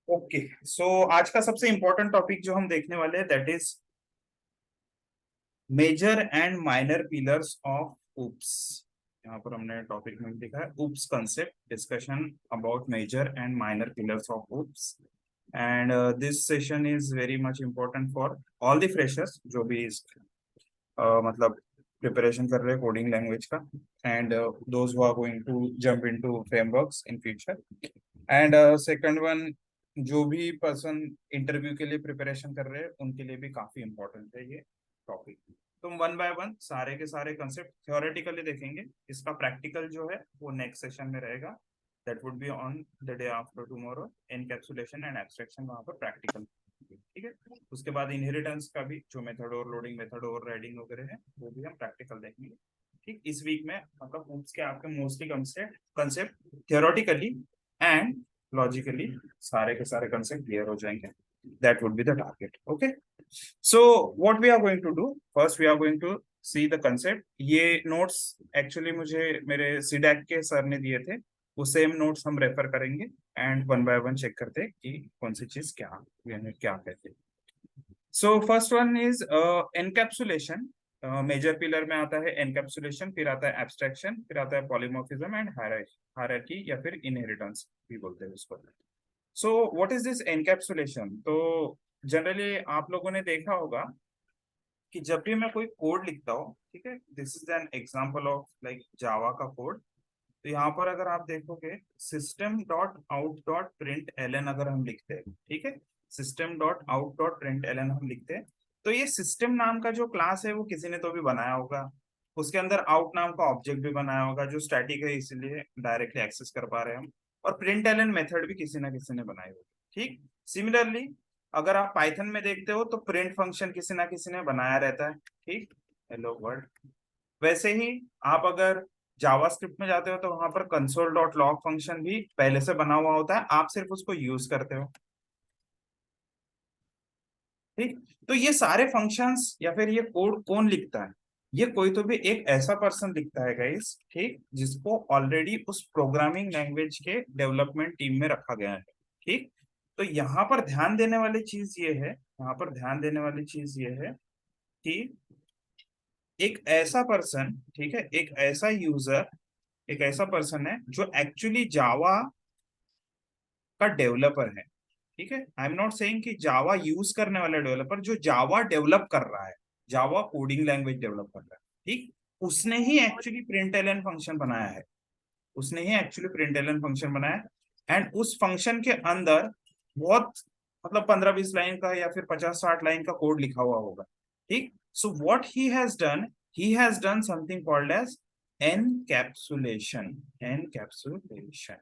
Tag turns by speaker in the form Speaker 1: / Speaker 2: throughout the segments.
Speaker 1: Okay, सो आज का सबसे इंपॉर्टेंट टॉपिक जो हम देखने वाले हैं that is major and minor pillars of OOPs. यहाँ पर हमने टॉपिक में लिखा है OOPs concept discussion about major and minor pillars of OOPs. And this session is very much important for all the freshers जो भी मतलब प्रिपरेशन कर रहे हैं कोडिंग लैंग्वेज का, and those who are going to jump into frameworks in future. And second one, जो भी person interview के लिए प्रिपरेशन कर रहे हैं उनके लिए भी काफी इंपॉर्टेंट है ये टॉपिक। तो वन बाय वन सारे के सारे कंसेप्ट थ्योरेटिकली देखेंगे, इसका प्रैक्टिकल जो है वो नेक्स्ट सेशन में रहेगा। That would be on the day after tomorrow. Encapsulation and abstraction वहां पर प्रैक्टिकल, ठीक है। उसके बाद इनहेरिटेंस का भी जो मेथड और लोडिंग मेथड और राइडिंग वगैरह है वो भी हम प्रैक्टिकल देखेंगे। ठीक, इस वीक में मतलब ऊप्स के आपके mostly concept concept theoretically and logically सारे के सारे कंसेप्ट क्लियर हो जाएंगे। That would be the target. Okay, so what we are going to do, first we are going to see the concept. ये नोट्स एक्चुअली मुझे मेरे सीडैक के sir ने दिए थे, वो सेम नोट्स हम रेफर करेंगे and one by one check करते हैं कि कौन सी चीज क्या यानी क्या कहते हैं। So first one is encapsulation. Major pillar में आता है एनकैप्सुलेशन, फिर आता है एब्स्ट्रैक्शन, फिर आता है पॉलीमॉर्फिज्म एंड हायरार्की या फिर इनहेरिटेंस भी बोलते हैं उसको। So what is this encapsulation? तो जनरली आप लोगों ने देखा होगा कि जब भी मैं कोई कोड लिखता हूँ, ठीक है, this is an example of like Java का कोड। तो यहाँ पर अगर आप देखोगे system dot out dot println अगर हम लिखते हैं, ठीक है, system dot out dot println हम लिखते हैं, तो ये सिस्टम नाम का जो क्लास है वो किसी ने तो भी बनाया होगा। उसके अंदर आउट नाम का ऑब्जेक्ट भी बनाया होगा जो स्टैटिक है, इसीलिए डायरेक्टली एक्सेस कर पा रहे हैं हम। और प्रिंट एलन मेथड भी किसी ना किसी ने बनाई होगी। ठीक, सिमिलरली अगर आप पाइथन में देखते हो तो प्रिंट फंक्शन किसी ना किसी ने बनाया रहता है। ठीक, हेलो वर्ल्ड। वैसे ही आप अगर जावास्क्रिप्ट में जाते हो तो वहां पर कंसोल डॉट लॉग फंक्शन भी पहले से बना हुआ होता है, आप सिर्फ उसको यूज करते हो। ठीक, तो ये सारे फंक्शंस या फिर ये कोड कौन लिखता है? ये कोई तो भी एक ऐसा पर्सन लिखता है गाइस, ठीक, जिसको ऑलरेडी उस प्रोग्रामिंग लैंग्वेज के डेवलपमेंट टीम में रखा गया है। ठीक, तो यहाँ पर ध्यान देने वाली चीज ये है, यहाँ पर ध्यान देने वाली चीज ये है कि एक ऐसा पर्सन, ठीक है, एक ऐसा यूजर, एक ऐसा पर्सन है जो एक्चुअली जावा का डेवलपर है। ठीक है, आई एम नॉट सेइंग कि जावा यूज करने वाला डेवलपर, जो जावा डेवलप कर रहा है, जावा कोडिंग लैंग्वेज डेवलप कर रहा है, ठीक, उसने ही एक्चुअली प्रिंटलन फंक्शन बनाया है। उसने ही एक्चुअली प्रिंटलन फंक्शन बनाया है एंड उस फंक्शन के अंदर बहुत मतलब 15-20 लाइन का या फिर 50-60 लाइन का कोड लिखा हुआ होगा। ठीक, so what he has done something called as encapsulation. Encapsulation,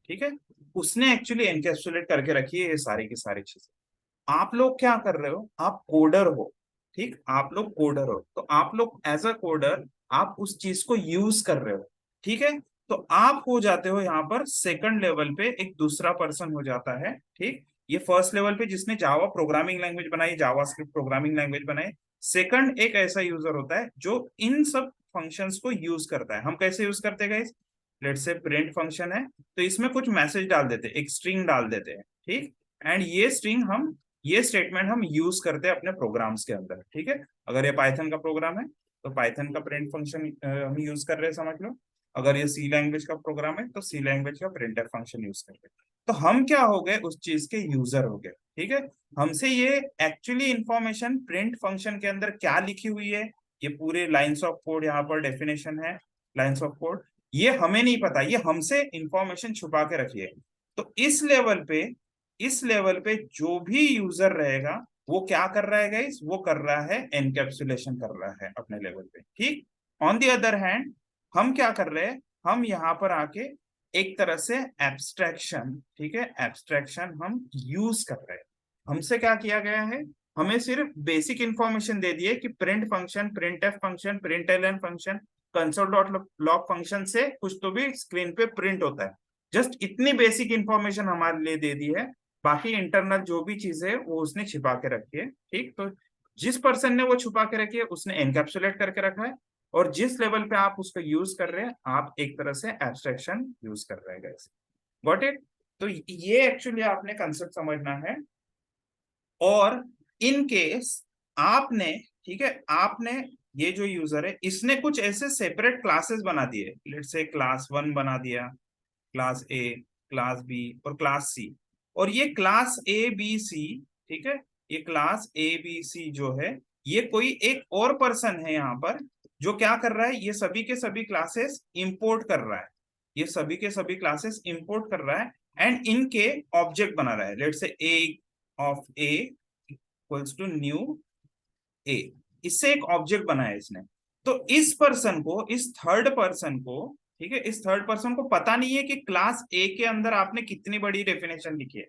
Speaker 1: ठीक है, उसने एक्चुअली एनकैप्सुलेट करके रखी है ये सारी की सारी चीजें। आप लोग क्या कर रहे हो? आप कोडर हो। ठीक, आप लोग कोडर हो, तो आप लोग एज अ कोडर आप उस चीज को यूज कर रहे हो। ठीक है, तो आप हो जाते हो यहाँ पर सेकंड लेवल पे एक दूसरा पर्सन हो जाता है। ठीक, ये फर्स्ट लेवल पे जिसने जावा प्रोग्रामिंग लैंग्वेज बनाई, जावा स्क्रिप्ट प्रोग्रामिंग लैंग्वेज बनाई। सेकंड एक ऐसा यूजर होता है जो इन सब फंक्शंस को यूज करता है। हम कैसे यूज करते हैं guys? Let's say print function है, तो इसमें कुछ मैसेज डाल देते हैं, एक स्ट्रिंग डाल देते हैं। ठीक, एंड ये स्ट्रिंग हम, ये स्टेटमेंट हम यूज करते हैं अपने प्रोग्राम्स के अंदर। ठीक है, अगर ये पाइथन का प्रोग्राम है तो पाइथन का प्रिंट फंक्शन हम यूज कर रहे हैं, समझ लो। अगर ये सी लैंग्वेज का प्रोग्राम है तो सी लैंग्वेज का प्रिंटर फंक्शन यूज कर रहे हैं। तो हम क्या हो गए? उस चीज के यूजर हो गए। ठीक है, हमसे ये एक्चुअली इंफॉर्मेशन प्रिंट फंक्शन के अंदर क्या लिखी हुई है, ये पूरे लाइंस ऑफ कोड यहाँ पर डेफिनेशन है, लाइंस ऑफ कोड, ये हमें नहीं पता, ये हमसे इंफॉर्मेशन छुपा के रखी है। तो इस लेवल पे जो भी यूजर रहेगा वो क्या कर रहा है गाइस? वो कर रहा है एनकैप्सुलेशन कर रहा है अपने लेवल पे। ठीक, ऑन दी अदर हैंड हम क्या कर रहे हैं? हम यहाँ पर आके एक तरह से एब्स्ट्रैक्शन, ठीक है, एब्स्ट्रैक्शन हम यूज कर रहे हैं। हमसे क्या किया गया है? हमें सिर्फ बेसिक इंफॉर्मेशन दे दी है कि print function, print F function, print L function, console dot log function से कुछ तो भी स्क्रीन पे प्रिंट होता है। जस्ट इतनी बेसिक इंफॉर्मेशन हमारे लिए दे दी है, बाकी इंटरनल जो भी चीज है वो उसने छिपा के रखी है। ठीक, तो जिस पर्सन ने वो छुपा के रखी है उसने एनकैप्सुलेट करके रखा है, और जिस लेवल पे आप उसको यूज कर रहे हैं आप एक तरह से एब्स्ट्रैक्शन यूज कर रहे हैं गाइस। Got it? तो ये एक्चुअली आपने कंसेप्ट समझना है। और इन केस आपने, ठीक है, आपने ये जो यूजर है इसने कुछ ऐसे सेपरेट क्लासेस बना दिए, लेट्स से क्लास 1 बना दिया, क्लास ए, क्लास बी और क्लास सी। और ये क्लास ए बी सी, ठीक है, ये क्लास ए बी सी जो है, ये कोई एक और पर्सन है यहाँ पर जो क्या कर रहा है, ये सभी के सभी क्लासेस इंपोर्ट कर रहा है, ये सभी के सभी क्लासेस इंपोर्ट कर रहा है एंड इनके ऑब्जेक्ट बना रहा है। Let's say A of A equals to new A, इससे एक ऑब्जेक्ट बनाया इसने। तो इस पर्सन को, इस थर्ड पर्सन को, ठीक है, इस थर्ड पर्सन को पता नहीं है कि क्लास ए के अंदर आपने कितनी बड़ी डेफिनेशन लिखी है,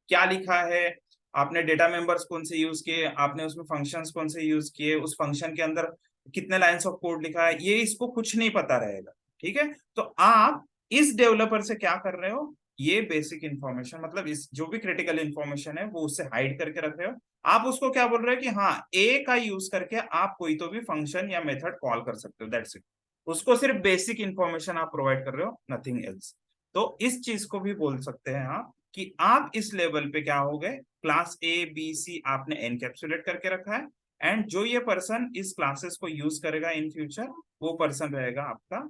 Speaker 1: क्या लिखा है, आपने डेटा मेंबर्स कौन से यूज किए, आपने उसमें फंक्शंस कौन से यूज किए, उस फंक्शन के अंदर कितने लाइंस ऑफ कोड लिखा है, ये इसको कुछ नहीं पता रहेगा। ठीक है, तो आप इस डेवलपर से क्या कर रहे हो, ये बेसिक इंफॉर्मेशन, मतलब इस जो भी क्रिटिकल इंफॉर्मेशन है वो उससे हाइड करके रख रहे हो। आप उसको क्या बोल रहे हो कि हाँ, ए का यूज करके आप कोई तो भी फंक्शन या मेथड कॉल कर सकते हो, दैट्स इट। उसको सिर्फ बेसिक इंफॉर्मेशन आप प्रोवाइड कर रहे हो, नथिंग एल्स। तो इस चीज को भी बोल सकते हैं आप कि आप इस लेवल पे क्या हो गए, क्लास ए बी सी आपने एनकैप्सुलेट करके रखा है एंड जो ये पर्सन इस क्लासेस को यूज करेगा इन फ्यूचर, वो पर्सन रहेगा आपका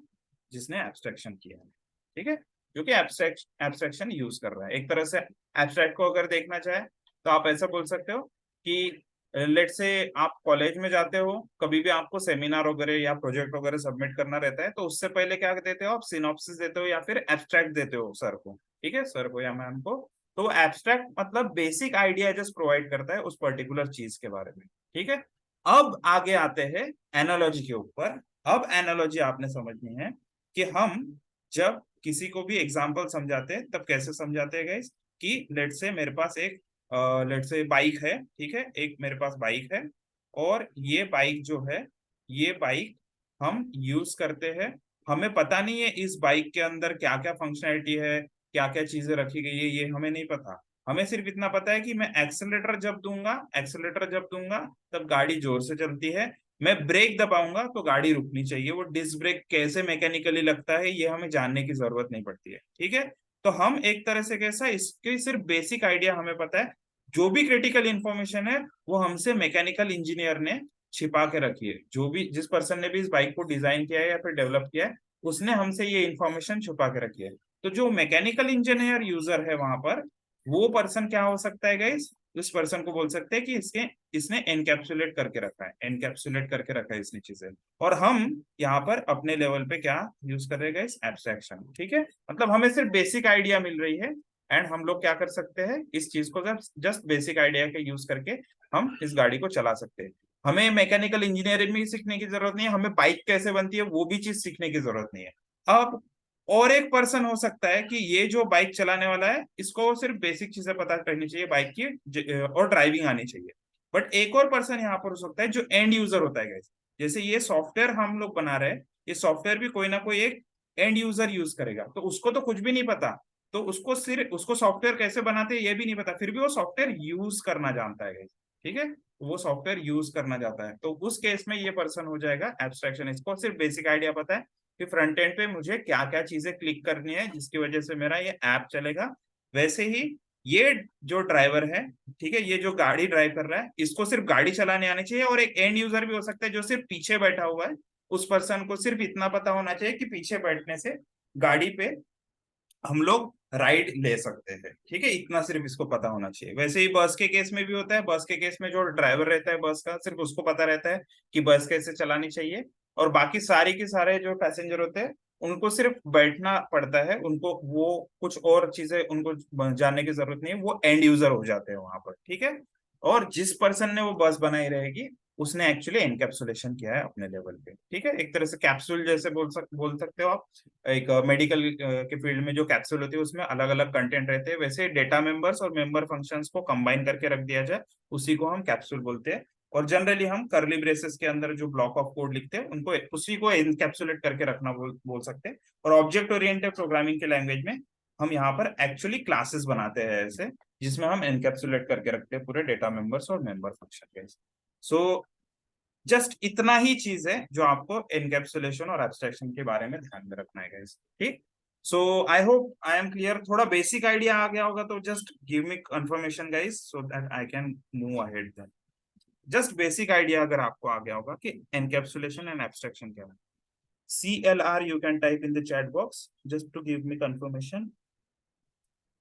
Speaker 1: जिसने एब्स्ट्रैक्शन किया है। ठीक है, क्योंकि एब्स्ट्रैक्शन यूज कर रहा है। एक तरह से एब्स्ट्रैक्ट को अगर देखना चाहे तो आप ऐसा बोल सकते हो कि लेट से आप कॉलेज में जाते हो, कभी भी आपको सेमिनार वगैरह या प्रोजेक्ट वगैरह सबमिट करना रहता है, तो उससे पहले क्या देते हो आप, सिनॉप्सिस देते हो या फिर एब्स्ट्रैक्ट देते हो सर को, ठीक है, सर को या मैम को। तो एब्स्ट्रैक्ट मतलब बेसिक आइडिया जस्ट प्रोवाइड करता है उस पर्टिकुलर चीज के बारे में। ठीक है, अब आगे आते हैं एनालॉजी के ऊपर। अब एनालॉजी आपने समझनी है कि हम जब किसी को भी एग्जाम्पल समझाते हैं तब कैसे समझाते हैं गाइस, कि लेट से मेरे पास एक लेट से बाइक है, ठीक है, एक मेरे पास बाइक है और ये बाइक जो है, ये बाइक हम यूज करते हैं, हमें पता नहीं है इस बाइक के अंदर क्या क्या फंक्शनैलिटी है, क्या क्या चीजें रखी गई है, ये हमें नहीं पता। हमें सिर्फ इतना पता है कि मैं एक्सेलेरेटर जब दूंगा तब गाड़ी जोर से चलती है, मैं ब्रेक दबाऊंगा तो गाड़ी रुकनी चाहिए। वो डिस्क ब्रेक कैसे मैकेनिकली लगता है ये हमें जानने की जरूरत नहीं पड़ती है। ठीक है, तो हम एक तरह से कैसा, इसके सिर्फ बेसिक आइडिया हमें पता है, जो भी क्रिटिकल इंफॉर्मेशन है वो हमसे मैकेनिकल इंजीनियर ने छिपा के रखी है, जो भी जिस पर्सन ने भी इस बाइक को डिजाइन किया है या फिर डेवलप किया है उसने हमसे ये इंफॉर्मेशन छुपा के रखी है। तो जो मैकेनिकल इंजीनियर यूजर है वहां पर, वो पर्सन क्या हो सकता है गाइस, उस पर्सन को बोल सकते हैं कि इसने एनकैप्सुलेट करके रखा है, एनकैप्सुलेट करके रखा है इसने चीजें। और हम यहाँ पर अपने लेवल पे क्या यूज कर रहे हैं गाइस, एब्स्ट्रैक्शन। ठीक है, मतलब हमें सिर्फ बेसिक आइडिया मिल रही है एंड हम लोग क्या कर सकते हैं, इस चीज को जस्ट बेसिक आइडिया के यूज करके हम इस गाड़ी को चला सकते हैं। हमें मैकेनिकल इंजीनियरिंग भी सीखने की जरूरत नहीं है, हमें बाइक कैसे बनती है वो भी चीज सीखने की जरूरत नहीं है। अब और एक पर्सन हो सकता है कि ये जो बाइक चलाने वाला है इसको सिर्फ बेसिक चीजें पता करनी चाहिए बाइक की और ड्राइविंग आनी चाहिए। बट एक और पर्सन यहाँ पर हो सकता है जो एंड यूजर होता है guys। जैसे ये सॉफ्टवेयर हम लोग बना रहे हैं, ये सॉफ्टवेयर भी कोई ना कोई एक एंड यूजर यूज करेगा, तो उसको तो कुछ भी नहीं पता, तो उसको सिर्फ उसको सॉफ्टवेयर कैसे बनाते हैं ये भी नहीं पता, फिर भी वो सॉफ्टवेयर यूज करना जानता है guys। ठीक है, वो सॉफ्टवेयर यूज करना चाहता है, तो उस केस में ये पर्सन हो जाएगा एब्स्ट्रैक्शन। इसको सिर्फ बेसिक आइडिया पता है कि फ्रंट एंड पे मुझे क्या क्या चीजें क्लिक करनी है जिसकी वजह से मेरा ये ऐप चलेगा। वैसे ही ये जो ड्राइवर है, ठीक है, ये जो गाड़ी ड्राइव कर रहा है इसको सिर्फ गाड़ी चलाने आनी चाहिए। और एक एंड यूजर भी हो सकता है जो सिर्फ पीछे बैठा हुआ है, उस पर्सन को सिर्फ इतना पता होना चाहिए कि पीछे बैठने से गाड़ी पे हम लोग राइड ले सकते हैं। ठीक है, इतना सिर्फ इसको पता होना चाहिए। वैसे ही बस के केस में भी होता है, बस के केस में जो ड्राइवर रहता है बस का, सिर्फ उसको पता रहता है कि बस कैसे चलानी चाहिए, और बाकी सारी के सारे जो पैसेंजर होते हैं उनको सिर्फ बैठना पड़ता है, उनको वो कुछ और चीजें उनको जानने की जरूरत नहीं है, वो एंड यूजर हो जाते हैं वहां पर। ठीक है, और जिस पर्सन ने वो बस बनाई रहेगी उसने एक्चुअली एनकैप्सुलेशन किया है अपने लेवल पे। ठीक है, एक तरह से कैप्सूल जैसे बोल सकते हो आप। एक मेडिकल के फील्ड में जो कैप्सूल होती है उसमें अलग अलग कंटेंट रहते हैं, वैसे डेटा मेंबर्स और मेंबर फंक्शंस को कंबाइन करके रख दिया जाए, उसी को हम कैप्सूल बोलते हैं। और जनरली हम कर्ली ब्रेसेस के अंदर जो ब्लॉक ऑफ कोड लिखते हैं उनको उसी को एनकैप्सुलेट करके रखना बोल सकते हैं। और ऑब्जेक्ट ओरिएंटेड प्रोग्रामिंग के लैंग्वेज में हम यहाँ पर एक्चुअली क्लासेस बनाते हैं ऐसे, जिसमें हम एनकैप्सुलेट करके रखते हैं पूरे डेटा मेंबर्स और मेंबर फंक्शन के। सो जस्ट इतना ही चीज है जो आपको एनकैप्सुलेशन और एब्स्ट्रैक्शन के बारे में ध्यान में रखना है guys। ठीक। So I hope I am clear, थोड़ा बेसिक आइडिया आ गया होगा तो just give me confirmation guys so that I can move ahead then. Just basic idea अगर आपको आ गया होगा कि एनकैप्सुलेशन एंड एब्स्ट्रैक्शन क्या है। CLR you can type in the chat box just to give me confirmation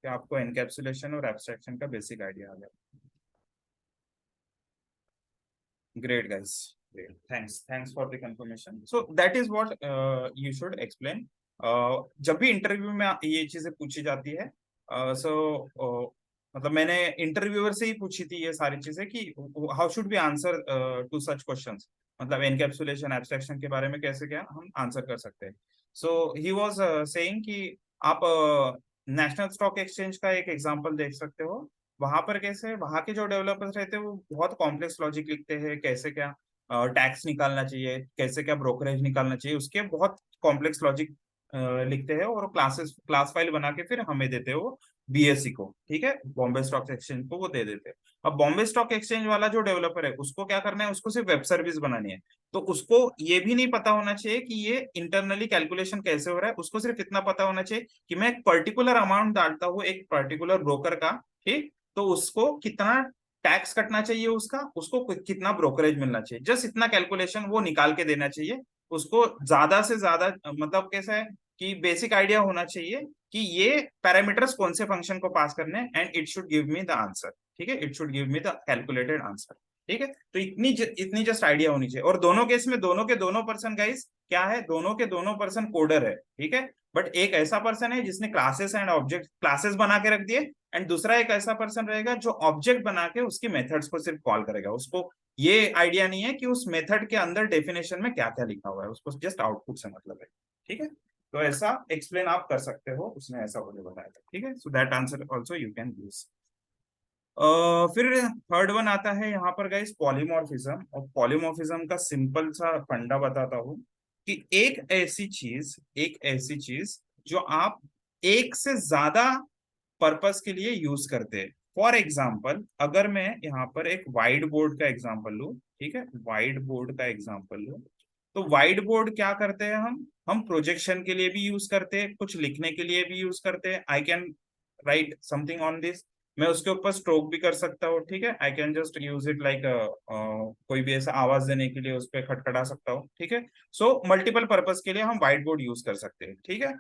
Speaker 1: कि आपको encapsulation और एब्स्ट्रैक्शन का बेसिक आइडिया आ गया। Great guys, great, thanks for the confirmation. So that is what you should explain. जब भी interview में ये चीजें पूछी जाती है, मतलब मैंने इंटरव्यूअर से ही पूछी थी ये सारी चीजें कि how should be answer to such questions, मतलब एनकैप्सुलेशन एब्स्ट्रैक्शन के बारे में कैसे क्या हम आंसर कर सकते हैं। सो ही वाज सेइंग कि आप नेशनल स्टॉक एक्सचेंज का एक एग्जांपल देख सकते हो। वहां पर कैसे वहां के जो डेवलपर्स रहते हैं वो बहुत कॉम्प्लेक्स लॉजिक लिखते हैं, कैसे क्या टैक्स निकालना चाहिए, कैसे क्या ब्रोकरेज निकालना चाहिए, उसके बहुत कॉम्प्लेक्स लॉजिक लिखते हैं और क्लास फाइल बना के फिर हमें देते हैं वो BSE को, ठीक है, बॉम्बे स्टॉक एक्सचेंज को वो दे देते हैं। अब बॉम्बे स्टॉक एक्सचेंज वाला जो डेवलपर है उसको क्या करना है, उसको सिर्फ वेब सर्विस बनानी है, तो उसको ये भी नहीं पता होना चाहिए कि ये इंटरनली कैलकुलेशन कैसे हो रहा है। उसको सिर्फ इतना पता होना चाहिए कि मैं एक पर्टिकुलर अमाउंट डालता हूँ एक पर्टिकुलर ब्रोकर का, ठीक, तो उसको कितना टैक्स कटना चाहिए, उसको कितना ब्रोकरेज मिलना चाहिए, जस्ट इतना कैलकुलेशन वो निकाल के देना चाहिए। उसको ज्यादा से ज्यादा मतलब कैसा है कि बेसिक आइडिया होना चाहिए कि ये पैरामीटर्स कौन से फंक्शन को पास करने हैं and it should give me the answer, ठीक है, it should give me the calculated answer, ठीक है। तो इतनी जस्ट आइडिया होनी चाहिए। और दोनों केस में दोनों के दोनों पर्सन गाइस क्या है, दोनों के दोनों पर्सन कोडर है, ठीक है। बट एक ऐसा पर्सन है जिसने क्लासेस एंड ऑब्जेक्ट क्लासेस बना के रख दिए, एंड दूसरा एक ऐसा पर्सन रहेगा जो ऑब्जेक्ट बना के उसकी मेथड्स को सिर्फ कॉल करेगा। उसको ये आइडिया नहीं है कि उस मेथड के अंदर डेफिनेशन में क्या क्या लिखा हुआ है, उसको जस्ट आउटपुट से मतलब है, ठीक है। तो ऐसा एक्सप्लेन आप कर सकते हो, उसने ऐसा मुझे बताया था, ठीक है। So that answer also you can use. फिर थर्ड वन आता है यहाँ पर गाइस पॉलीमॉर्फिज्म। और पॉलीमॉर्फिज्म का सिंपल सा फंडा बताता हूँ कि एक ऐसी चीज जो आप एक से ज्यादा पर्पस के लिए यूज करते हैं। फॉर एग्जाम्पल अगर मैं यहाँ पर एक वाइट बोर्ड का एग्जाम्पल लूँ, ठीक है, वाइट बोर्ड का एग्जाम्पल लूँ, तो वाइट बोर्ड क्या करते हैं हम प्रोजेक्शन के लिए भी यूज करते हैं, कुछ लिखने के लिए भी यूज करते हैं। I can write something on this, मैं उसके ऊपर स्ट्रोक भी कर सकता हूँ, ठीक है। I can just use it like कोई भी ऐसा आवाज देने के लिए उस पर खटखटा सकता हूँ, ठीक है। सो मल्टीपल पर्पज के लिए हम व्हाइट बोर्ड यूज कर सकते हैं, ठीक है।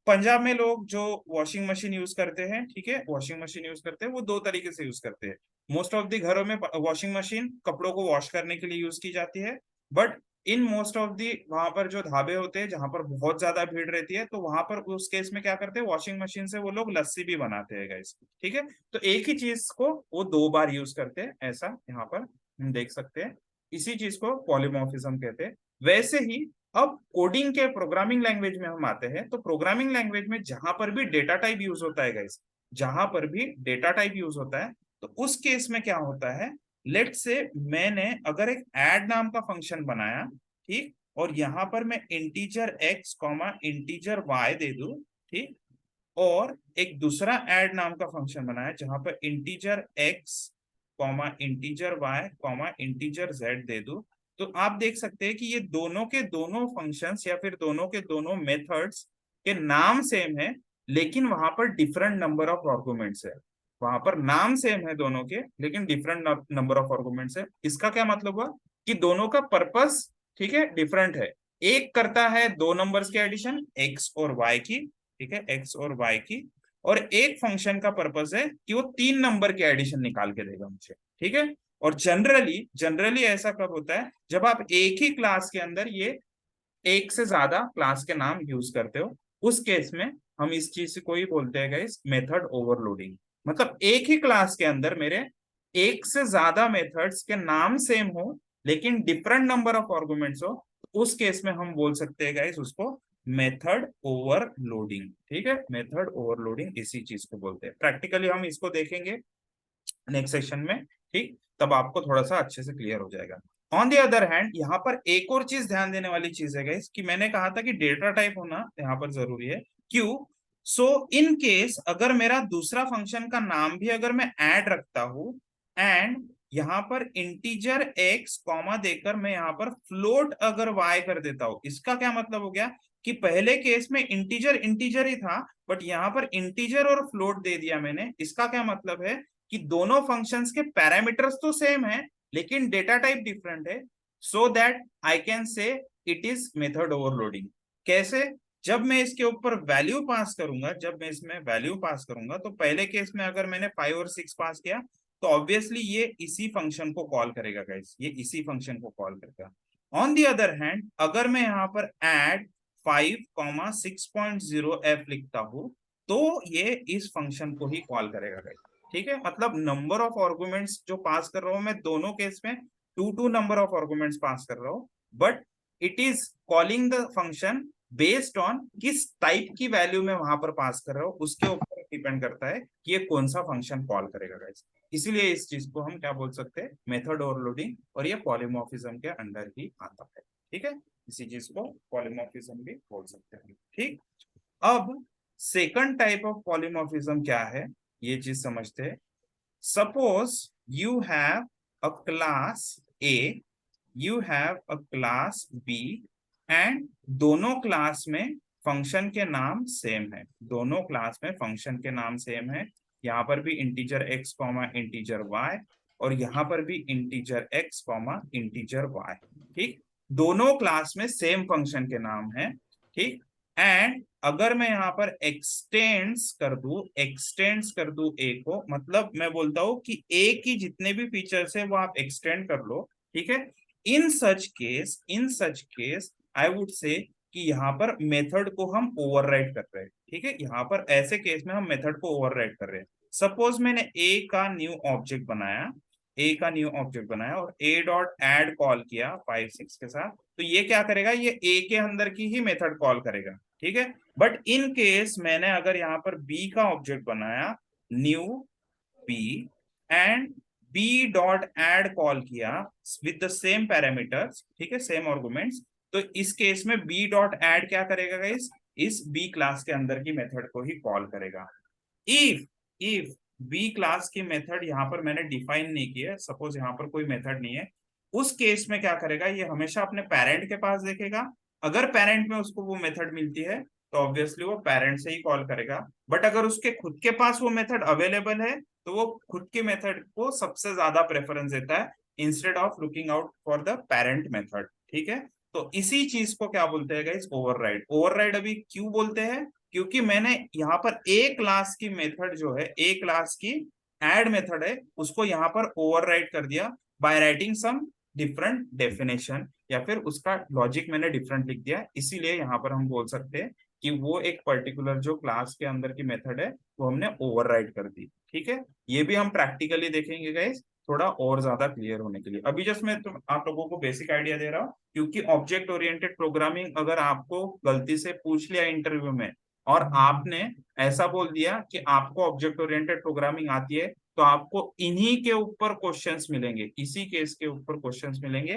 Speaker 1: पंजाब में लोग जो वॉशिंग मशीन यूज करते हैं, ठीक है, वॉशिंग मशीन यूज करते हैं, वो दो तरीके से यूज करते हैं। मोस्ट ऑफ द घरों में वॉशिंग मशीन कपड़ों को वॉश करने के लिए यूज की जाती है, but in most of the वहां पर जो ढाबे होते हैं जहां पर बहुत ज्यादा भीड़ रहती है, तो वहां पर उस केस में क्या करते हैं, वॉशिंग मशीन से वो लोग लस्सी भी बनाते हैं गाइस, ठीक है। तो एक ही चीज को वो दो बार यूज करते हैं, ऐसा यहाँ पर हम देख सकते हैं। इसी चीज को पॉलीमॉर्फिज्म कहते हैं। वैसे ही अब कोडिंग के प्रोग्रामिंग लैंग्वेज में हम आते हैं, तो प्रोग्रामिंग लैंग्वेज में जहां पर भी डेटा टाइप यूज होता है गाइस, जहां पर भी डेटा टाइप यूज होता है, तो उस केस में क्या होता है, लेट से मैंने अगर एक ऐड नाम का फंक्शन बनाया, ठीक, और यहां पर मैं integer x comma integer y दे दूं, ठीक, और एक दूसरा ऐड नाम का फंक्शन बनाया जहां पर integer x comma integer y comma integer z दे दूं, तो आप देख सकते हैं कि ये दोनों के दोनों फंक्शंस या फिर दोनों के दोनों मेथड्स के नाम सेम है, लेकिन वहां पर डिफरेंट नंबर ऑफ आर्गुमेंट्स है। वहां पर नाम सेम है दोनों के, लेकिन डिफरेंट नंबर ऑफ आर्गुमेंट्स है। इसका क्या मतलब हुआ कि दोनों का पर्पस, ठीक है, डिफरेंट है। एक करता है दो नंबर्स के एडिशन x और y की, ठीक है, x और y की, और एक फंक्शन का पर्पस है कि वो तीन नंबर के एडिशन निकाल के देगा मुझे, ठीक है। और जनरली जनरली ऐसा कब होता है, जब आप एक ही क्लास के अंदर ये एक से ज्यादा क्लास के नाम यूज करते हो, उस केस में हम इस चीज को ही बोलते हैं गाइस मेथड ओवरलोडिंग। मतलब एक ही क्लास के अंदर मेरे एक से ज्यादा मेथड्स के नाम सेम हो लेकिन डिफरेंट नंबर ऑफ आर्गुमेंट्स हो, तो उस केस में हम बोल सकते हैं गाइस उसको मेथड ओवरलोडिंग, ठीक है, मेथड ओवरलोडिंग इसी चीज को बोलते हैं। प्रैक्टिकली हम इसको देखेंगे नेक्स्ट सेशन में, ठीक, तब आपको थोड़ा सा अच्छे से क्लियर हो जाएगा। ऑन द अदर हैंड यहाँ पर एक और चीज ध्यान देने वाली चीज है गाइस कि मैंने कहा था कि डेटा टाइप होना यहाँ पर जरूरी है। क्यों? सो इन केस अगर मेरा दूसरा फंक्शन का नाम भी अगर मैं ऐड रखता हूं, एंड यहाँ पर इंटीजर x कॉमा देकर मैं यहाँ पर फ्लोट अगर y कर देता हूं, इसका क्या मतलब हो गया कि पहले केस में इंटीजर इंटीजर ही था, बट यहाँ पर इंटीजर और फ्लोट दे दिया मैंने। इसका क्या मतलब है कि दोनों फंक्शंस के पैरामीटर्स तो सेम है लेकिन डेटा टाइप डिफरेंट है, सो that I can say it is method overloading. कैसे? जब मैं इसके ऊपर वैल्यू पास करूंगा, जब मैं इसमें वैल्यू पास करूंगा, तो पहले केस में अगर मैंने 5 और 6 पास किया तो ऑब्वियसली ये इसी फंक्शन को कॉल करेगा गाइस, ये इसी फंक्शन को कॉल करेगा। ऑन दी अदर हैंड अगर मैं यहाँ पर ऐड 5,6.0f लिखता हूं तो ये इस फंक्शन को ही कॉल करेगा गाइस। ठीक है, मतलब नंबर ऑफ आर्गुमेंट्स जो पास कर रहा हूं मैं दोनों केस में to number of arguments pass कर रहा हूं, but it is calling the function based on किस टाइप की वैल्यू में वहां पर पास कर रहा हूं, उसके ऊपर डिपेंड करता है कि ये कौन सा फंक्शन कॉल करेगा गाइस। इसीलिए इस चीज को हम क्या बोल सकते हैं, मेथड ओवरलोडिंग, और ये पॉलीमॉर्फिज्म के अंडर ही आता है। ठीक है, इसी चीज को पॉलीमॉर्फिज्म भी बोल सकते हैं। ठीक, अब सेकंड टाइप ऑफ पॉलीमॉर्फिज्म क्या है ये चीज समझते हैं। Suppose you have a class A, you have a class B, and दोनों क्लास में फंक्शन के नाम सेम है, दोनों क्लास में फंक्शन के नाम सेम है। यहाँ पर भी integer X comma integer Y, और यहाँ पर भी integer X comma integer Y. ठीक, दोनों क्लास में सेम फंक्शन के नाम है। ठीक, एंड अगर मैं यहाँ पर एक्सटेंड्स कर दूं ए को, मतलब मैं बोलता हूं कि ए की जितने भी फीचर्स है वो आप एक्सटेंड कर लो। ठीक है, in such case I would say कि यहाँ पर मेथड को हम ओवरराइड कर रहे हैं। ठीक है, यहाँ पर ऐसे केस में हम मेथड को ओवरराइड कर रहे हैं। सपोज मैंने ए का न्यू ऑब्जेक्ट बनाया और ए डॉट एड कॉल किया 5 6 के साथ, तो ये क्या करेगा, ये ए के अंदर की ही मेथड कॉल करेगा। ठीक है, बट इन केस मैंने अगर यहाँ पर बी का ऑब्जेक्ट बनाया, new B, and B dot add call किया विद द सेम पैरामीटर्स, ठीक है, सेम आर्गुमेंट्स, तो इस केस में बी डॉट एड क्या करेगा गाइस, इस बी क्लास के अंदर की मेथड को ही कॉल करेगा। इफ बी क्लास की मेथड यहाँ पर मैंने डिफाइन नहीं की है, सपोज यहाँ पर कोई मेथड नहीं है, उस केस में क्या करेगा, ये हमेशा अपने पेरेंट के पास देखेगा। अगर पेरेंट में उसको वो मेथड मिलती है तो ऑब्वियसली वो पेरेंट से ही कॉल करेगा, बट अगर उसके खुद के पास वो मेथड अवेलेबल है तो वो खुद के मेथड को सबसे ज्यादा प्रेफरेंस देता है instead of looking out for the parent method. ठीक है, तो इसी चीज को क्या बोलते हैं गाइस, ओवरराइड। ओवरराइड अभी क्यों बोलते हैं, क्योंकि मैंने यहाँ पर ए क्लास की मेथड जो है, ए क्लास की एड मेथड है, उसको यहाँ पर ओवरराइड कर दिया by writing some different definition, या फिर उसका लॉजिक मैंने डिफरेंट लिख दिया। इसीलिए यहाँ पर हम बोल सकते हैं कि वो एक पर्टिकुलर जो क्लास के अंदर की मेथड है वो हमने ओवरराइड कर दी। ठीक है, ये भी हम प्रैक्टिकली देखेंगे गाइस थोड़ा और ज्यादा क्लियर होने के लिए। अभी जस्ट मैं आप लोगों को बेसिक आइडिया दे रहा हूँ, क्योंकि ऑब्जेक्ट ओरिएंटेड प्रोग्रामिंग अगर आपको गलती से पूछ लिया इंटरव्यू में और आपने ऐसा बोल दिया कि आपको ऑब्जेक्ट ओरिएंटेड प्रोग्रामिंग आती है, तो आपको इन्हीं के ऊपर क्वेश्चंस मिलेंगे, इसी केस के ऊपर क्वेश्चंस मिलेंगे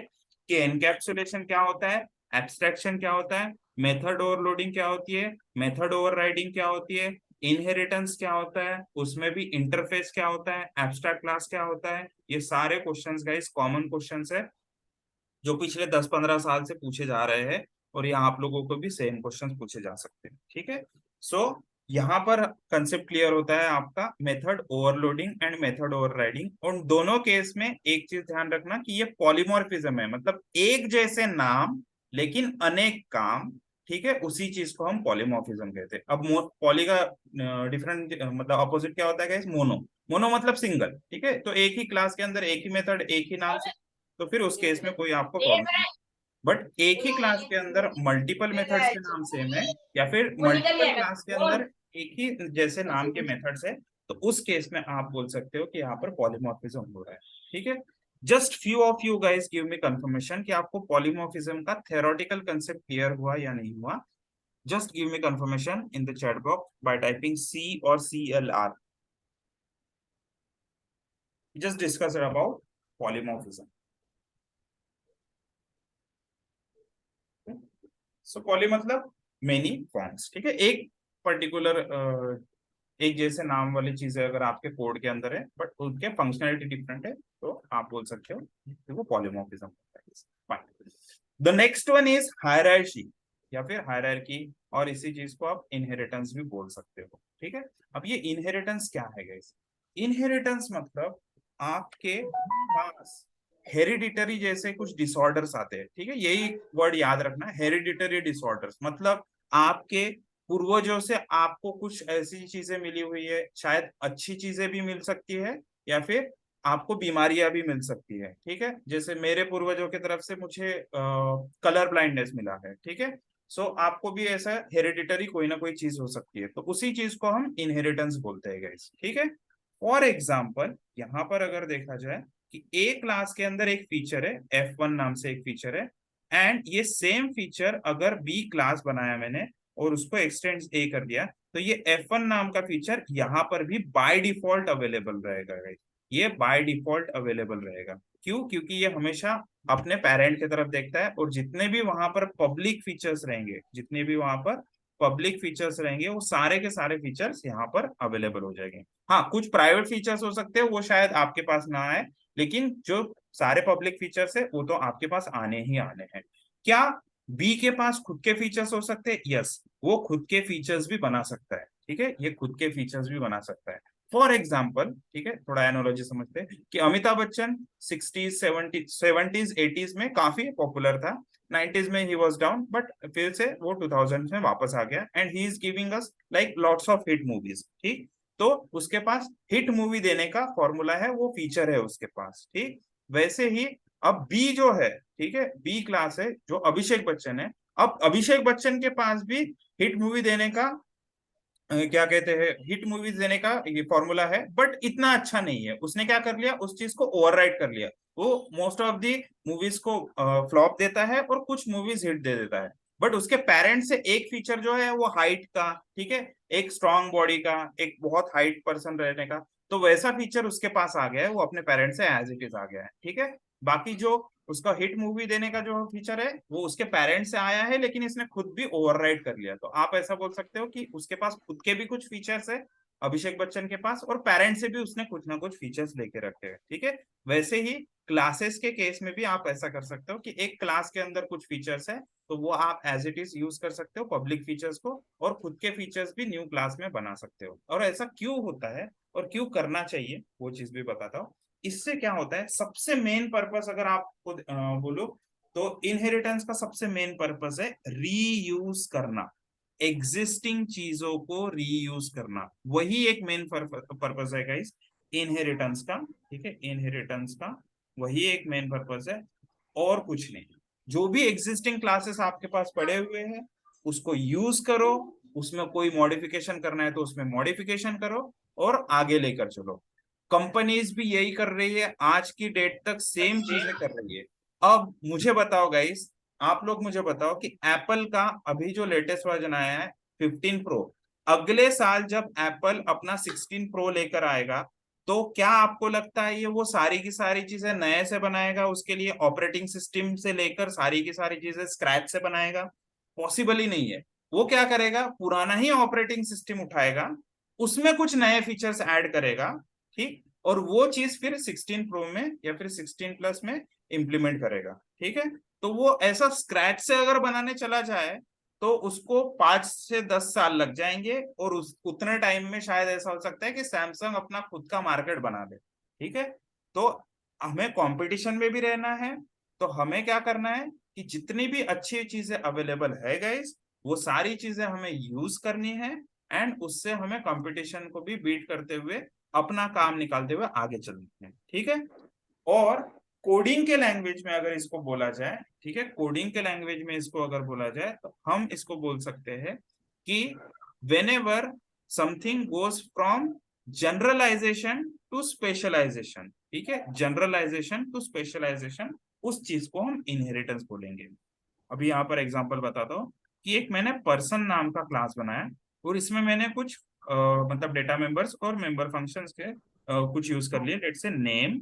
Speaker 1: कि एनकैप्सुलेशन क्या होता है, एब्स्ट्रैक्शन क्या होता है, मेथड ओवरलोडिंग क्या होती है, मेथड ओवरराइडिंग क्या होती है, इनहेरिटेंस क्या होता है, उसमें भी इंटरफेस क्या होता है, एब्स्ट्रैक्ट क्लास क्या होता है। ये सारे क्वेश्चंस गाइस कॉमन क्वेश्चंस है जो पिछले 10-15 साल से पूछे जा रहे हैं, और ये आप लोगों को भी सेम क्वेश्चंस पूछे जा सकते हैं। ठीक है, सो यहाँ पर कंसेप्ट क्लियर होता है आपका, method overloading and method overriding. और दोनों केस में एक चीज ध्यान रखना कि ये पॉलीमॉर्फिज्म है, मतलब एक जैसे नाम लेकिन अनेक काम। ठीक है, उसी चीज को हम पॉलीमॉर्फिज्म कहते हैं। अब पॉली का डिफरेंट मतलब अपोजिट क्या होता है गाइस, मोनो। मोनो मतलब सिंगल। ठीक है, तो एक ही क्लास के अंदर एक ही मेथड एक ही नाम से, तो फिर उस केस में कोई आपको प्रॉब्लम नहीं। बट एक ही क्लास के अंदर मल्टीपल मेथड्स के नाम सेम है, या फिर मल्टीपल क्लास के अंदर एक ही जैसे नाम के मेथड्स है, तो उस केस में आप बोल सकते हो कि यहाँ पर पॉलीमॉर्फिज्म हो रहा है। ठीक है, just few of you guys give me confirmation कि आपको पॉलीमॉर्फिज्म का थ्योरेटिकल कंसेप्ट क्लियर हुआ या नहीं हुआ। Just give me confirmation in the chat box by typing C और CLR। Just discuss about polymorphism. So poly मतलब मेनी फॉर्म्स। ठीक है, एक पर्टिकुलर एक जैसे नाम वाली चीजें अगर आपके कोड के अंदर है बट उनके फंक्शनैलिटी डिफरेंट है, तो आप बोल सकते हो कि वो पॉलीमॉर्फिज्म होता है। The next one is hierarchy. या फिर हायरार्की, और इसी चीज को आप इनहेरिटेंस भी बोल सकते हो। ठीक है, अब ये इनहेरिटेंस क्या है गाइस? इनहेरिटेंस मतलब आपके पास हेरिडिटरी जैसे कुछ डिसऑर्डर्स आते हैं। ठीक है, यही वर्ड याद रखना, हेरिडिटरी डिसऑर्डर्स मतलब आपके पूर्वजों से आपको कुछ ऐसी चीजें मिली हुई है, शायद अच्छी चीजें भी मिल सकती है या फिर आपको बीमारियां भी मिल सकती है। ठीक है, जैसे मेरे पूर्वजों की तरफ से मुझे कलर ब्लाइंडनेस मिला है। ठीक है, सो आपको भी ऐसा हेरिडिटरी कोई ना कोई चीज हो सकती है, तो उसी चीज को हम इनहेरिटेंस बोलते हैं गाइस। ठीक है, फॉर एग्जाम्पल यहाँ पर अगर देखा जाए कि ए क्लास के अंदर एक फीचर है, F1 नाम से एक फीचर है, एंड ये सेम फीचर अगर बी क्लास बनाया मैंने और उसको एक्सटेंड ए कर दिया, तो ये F1 नाम का फीचर यहाँ पर भी बाय डिफॉल्ट अवेलेबल रहेगा guys। ये बाय डिफॉल्ट अवेलेबल रहेगा। क्यों? क्योंकि ये हमेशा अपने पेरेंट की तरफ देखता है, और जितने भी वहां पर पब्लिक फीचर्स रहेंगे, जितने भी वहां पर पब्लिक फीचर्स रहेंगे, वो सारे के सारे फीचर्स यहाँ पर अवेलेबल हो जाएंगे। हाँ, कुछ प्राइवेट फीचर्स हो सकते हैं, वो शायद आपके पास ना आए, लेकिन जो सारे पब्लिक फीचर्स है वो तो आपके पास आने ही आने हैं। क्या बी के पास खुद के फीचर्स हो सकते हैं? यस, वो खुद के फीचर्स भी बना सकता है। ठीक है, ये खुद के फीचर्स भी बना सकता है। फॉर एग्जाम्पल, ठीक है, थोड़ा एनोलॉजी समझते हैं कि Amitabh Bachchan 60s 70s 80s में काफी पॉपुलर था, 90s में ही वॉज डाउन, बट फिर से वो 2000 में वापस आ गया, and he is giving us like lots of hit movies. ठीक, तो उसके पास हिट मूवी देने का फॉर्मूला है, वो फीचर है उसके पास। ठीक, वैसे ही अब बी जो है, ठीक है, बी क्लास है जो अभिषेक बच्चन है, अब अभिषेक बच्चन के पास भी हिट मूवी देने का क्या कहते हैं, हिट मूवीज देने का ये फॉर्मूला है, बट इतना अच्छा नहीं है। उसने क्या कर लिया, उस चीज को ओवरराइड कर लिया। वो मोस्ट ऑफ दी मूवीज को फ्लॉप देता है और कुछ मूवीज हिट दे देता है, बट उसके पेरेंट से एक फीचर जो है वो हाइट का, ठीक है, एक स्ट्रांग बॉडी का, एक बहुत हाइट पर्सन रहने का, तो वैसा फीचर उसके पास आ गया है, वो अपने पेरेंट्स से एज इट इज आ गया है। ठीक है, बाकी जो उसका हिट मूवी देने का जो फीचर है वो उसके पेरेंट्स से आया है, लेकिन इसने खुद भी ओवरराइड कर लिया। तो आप ऐसा बोल सकते हो कि उसके पास खुद के भी कुछ फीचर्स है अभिषेक बच्चन के पास, और पेरेंट्स से भी उसने कुछ ना कुछ फीचर्स लेके रखे हैं। ठीक है, वैसे ही क्लासेस के केस में भी आप ऐसा कर सकते हो कि एक क्लास के अंदर कुछ फीचर्स है, तो वो आप एज इट इज यूज कर सकते हो पब्लिक फीचर्स को, और खुद के फीचर्स भी न्यू क्लास में बना सकते हो। और ऐसा क्यों होता है और क्यों करना चाहिए वो चीज भी बताता हूँ। इससे क्या होता है, सबसे मेन पर्पस अगर आपको बोलो, तो इनहेरिटेंस का सबसे मेन पर्पस है रीयूज करना, एग्जिस्टिंग चीजों को रीयूज करना, वही एक मेन पर्पस है गाइस इनहेरिटेंस का। ठीक है, इनहेरिटेंस का वही एक मेन पर्पस है, और कुछ नहीं। जो भी एग्जिस्टिंग क्लासेस आपके पास पड़े हुए हैं उसको यूज करो, उसमें कोई मॉडिफिकेशन करना है तो उसमें मॉडिफिकेशन करो, और आगे लेकर चलो। कंपनीज भी यही कर रही है, आज की डेट तक सेम चीजें कर रही है। अब मुझे बताओ गाइस, आप लोग मुझे बताओ कि एप्पल का अभी जो लेटेस्ट वर्जन आया है 15 प्रो, अगले साल जब एप्पल अपना 16 प्रो लेकर आएगा, तो क्या आपको लगता है ये वो सारी की सारी चीजें नए से बनाएगा? उसके लिए ऑपरेटिंग सिस्टम से लेकर सारी की सारी चीजें स्क्रैच से बनाएगा? पॉसिबल ही नहीं है। वो क्या करेगा, पुराना ही ऑपरेटिंग सिस्टम उठाएगा, उसमें कुछ नए फीचर्स ऐड करेगा, ठीक, और वो चीज फिर 16 प्रो में या फिर 16 प्लस में इम्प्लीमेंट करेगा। ठीक है, तो वो ऐसा स्क्रैच से अगर बनाने चला जाए तो उसको 5 से 10 साल लग जाएंगे, और उस उतने टाइम में शायद ऐसा हो सकता है कि सैमसंग अपना खुद का मार्केट बना दे। ठीक है, तो हमें कंपटीशन में भी रहना है, तो हमें क्या करना है कि जितनी भी अच्छी चीजें अवेलेबल है गाइस, वो सारी चीजें हमें यूज करनी है, एंड उससे हमें कंपटीशन को भी बीट करते हुए अपना काम निकालते हुए आगे चलना है। ठीक है, और कोडिंग के लैंग्वेज में अगर इसको बोला जाए, ठीक है, कोडिंग के लैंग्वेज में इसको अगर बोला जाए तो हम इसको बोल सकते हैं कि whenever something goes from generalisation to specialisation, ठीक है, जनरलाइजेशन टू स्पेशलाइजेशन, उस चीज को हम इनहेरिटेंस बोलेंगे। अभी यहाँ पर एग्जांपल बताता हूँ कि एक मैंने पर्सन नाम का क्लास बनाया, और इसमें मैंने कुछ मतलब डेटा मेंबर्स और मेंबर फंक्शंस के कुछ यूज कर लिए, let's say name,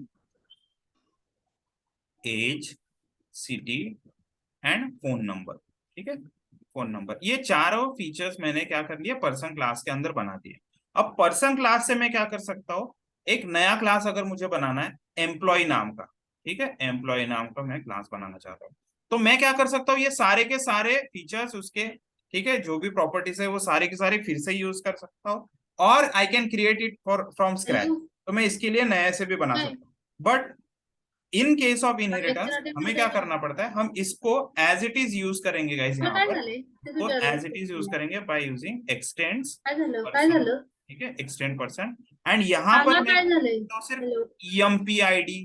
Speaker 1: age, city and phone number. ठीक है, फोन नंबर, ये चारों फीचर्स मैंने क्या कर लिया, पर्सन क्लास के अंदर बना दिए। अब पर्सन क्लास से मैं क्या कर सकता हूँ, एक नया क्लास अगर मुझे बनाना है एम्प्लॉय नाम का, ठीक है, एम्प्लॉय नाम का मैं क्लास बनाना चाहता हूँ, तो मैं क्या कर सकता हूँ, ये सारे के सारे फीचर्स उसके, ठीक है, जो भी प्रॉपर्टीज है वो सारे के सारे फिर से यूज कर सकता हूँ, और I can create it for from scratch.
Speaker 2: Hello.
Speaker 1: तो मैं इसके लिए नए से भी बना
Speaker 2: हाय।
Speaker 1: सकता हूँ। बट इन केस ऑफ
Speaker 2: आज लेक्चर
Speaker 1: इनहेरिटेंस
Speaker 2: अटेंड
Speaker 1: हमें क्या
Speaker 2: केलं.
Speaker 1: करना पड़ता है, हम इसको एज इट इज यूज करेंगे गाइस
Speaker 2: तुला
Speaker 1: यहाँ
Speaker 2: काय
Speaker 1: पर।
Speaker 2: झालंय ते
Speaker 1: तो
Speaker 2: तुझ्यावर
Speaker 1: एज इट इज यूज करेंगे बाय यूजिंग एक्सटेंड्स
Speaker 2: काय झालं काय
Speaker 1: पर्सन,
Speaker 2: झालं.
Speaker 1: ठीक है, एक्सटेंड पर्सन। एंड यहाँ पर
Speaker 2: सांगा
Speaker 1: मैं
Speaker 2: काय झालंय.
Speaker 1: तो सिर्फ
Speaker 2: हेलो.
Speaker 1: ईएमपी आईडी,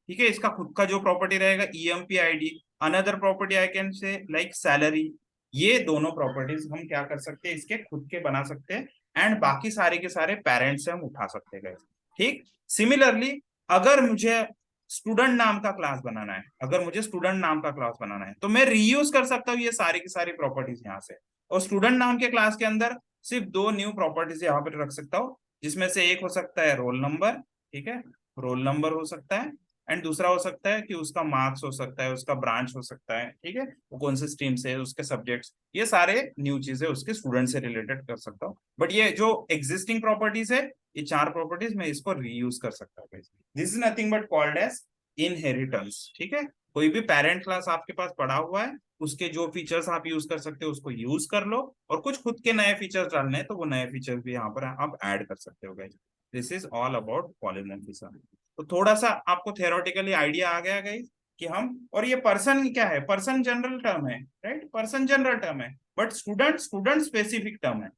Speaker 1: ठीक है, इसका खुद का जो प्रॉपर्टी रहेगा EMP ID. Another property I can say like salary. ये दोनों प्रॉपर्टीज हम क्या कर सकते हैं, इसके खुद के बना सकते हैं। एंड बाकी सारे के सारे पेरेंट्स से हम उठा सकते हैं guys। ठीक। सिमिलरली अगर मुझे स्टूडेंट नाम का क्लास बनाना है, अगर मुझे स्टूडेंट नाम का क्लास बनाना है, तो मैं रीयूज कर सकता हूँ ये सारी की सारी प्रॉपर्टीज यहाँ से। और स्टूडेंट नाम के क्लास के अंदर सिर्फ दो न्यू प्रॉपर्टीज यहाँ पर रख सकता हूँ, जिसमें से एक हो सकता है रोल नंबर, ठीक है, रोल नंबर हो सकता है। एंड दूसरा हो सकता है कि उसका मार्क्स हो सकता है, उसका ब्रांच हो सकता है, ठीक है, वो कौन से स्ट्रीम से है, उसके सब्जेक्ट्स, ये सारे न्यू चीजें उसके स्टूडेंट से रिलेटेड कर सकता हूँ। बट ये जो एग्जिस्टिंग प्रॉपर्टीज है, ये चार प्रॉपर्टीज मैं इसको रीयूज कर सकता हूँ। This is nothing but called as inheritance, ठीक है। कोई भी पेरेंट क्लास आपके पास पड़ा हुआ है, उसके जो फीचर्स आप यूज कर सकते हो उसको यूज कर लो, और कुछ खुद के नए फीचर्स डालने हैं तो वो नए फीचर्स भी यहाँ पर आप ऐड कर सकते हो guys. This is all about polymorphism. तो थोड़ा सा आपको थियोरेटिकली आइडिया आ गया गाइस कि हम, और ये पर्सन क्या है, पर्सन जनरल टर्म है, राइट, पर्सन जनरल टर्म है, but student student specific term है,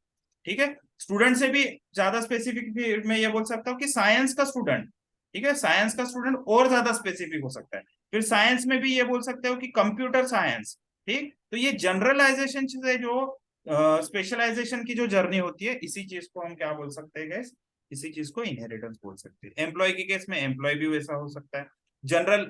Speaker 1: ठीक है। स्टूडेंट से भी ज्यादा स्पेसिफिक भी मैं ये बोल सकता हूँ कि साइंस का स्टूडेंट, ठीक है, साइंस का स्टूडेंट और ज्यादा स्पेसिफिक हो सकता है। फिर साइंस में भी ये बोल सकते हो कि कंप्यूटर साइंस, ठीक। तो ये जनरलाइजेशन से जो स्पेशलाइजेशन की जो जर्नी होती है, इसी चीज को हम क्या बोल सकते हैं गैस, इसी चीज को इनहेरिटेंस बोल सकते हैं। एम्प्लॉय के केस में एम्प्लॉय भी वैसा हो सकता है, जनरल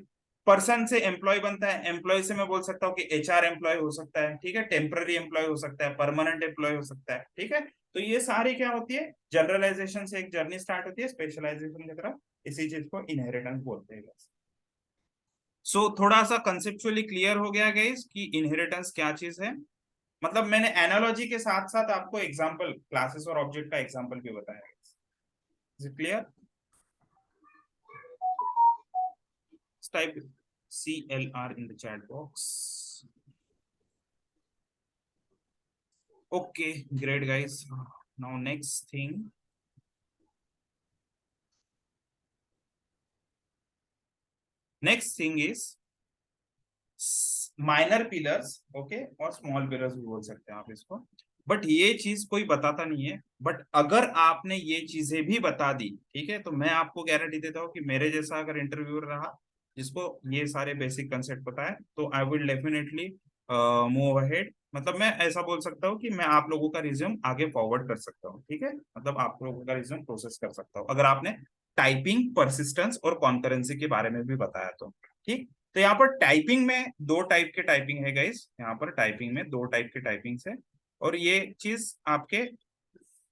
Speaker 1: पर्सन से एम्प्लॉय बनता है, एम्प्लॉय से मैं बोल सकता हूँ कि एचआर एम्प्लॉय हो सकता है, ठीक है, टेम्पररी एम्प्लॉय हो सकता है, परमानेंट एम्प्लॉय हो सकता है, ठीक है। तो ये सारी क्या होती है, जनरलाइजेशन से एक जर्नी स्टार्ट होती है स्पेशलाइजेशन की तरफ, इसी चीज को इनहेरिटेंस बोलते हैं। सो थोड़ा सा कंसेप्चुअली क्लियर हो गया गाइस कि इनहेरिटेंस क्या चीज है। मतलब मैंने एनालॉजी के साथ साथ आपको एग्जांपल क्लासेस और ऑब्जेक्ट का एग्जांपल भी बताया। Is it clear? Type CLR in the chat box. Okay, great guys. Now next thing. Next thing is minor pillars, okay, और स्मॉल पिलर्स भी बोल सकते हैं आप इसको। बट ये चीज कोई बताता नहीं है, बट अगर आपने ये चीजें भी बता दी, ठीक है, तो मैं आपको गारंटी देता हूँ कि मेरे जैसा अगर इंटरव्यूअर रहा जिसको ये सारे बेसिक कंसेप्ट पता है, तो I will definitely move ahead. मतलब मैं ऐसा बोल सकता हूँ कि मैं आप लोगों का रिज्यूम आगे फॉरवर्ड कर सकता हूँ, ठीक है, मतलब आप लोगों का रिज्यूम प्रोसेस कर सकता हूँ अगर आपने टाइपिंग, परसिस्टेंस और कॉन्करेंसी के बारे में भी बताया तो, ठीक। तो यहाँ पर टाइपिंग में दो टाइप के टाइपिंग है गाइस, यहाँ पर टाइपिंग में दो टाइप के टाइपिंग है, और ये चीज आपके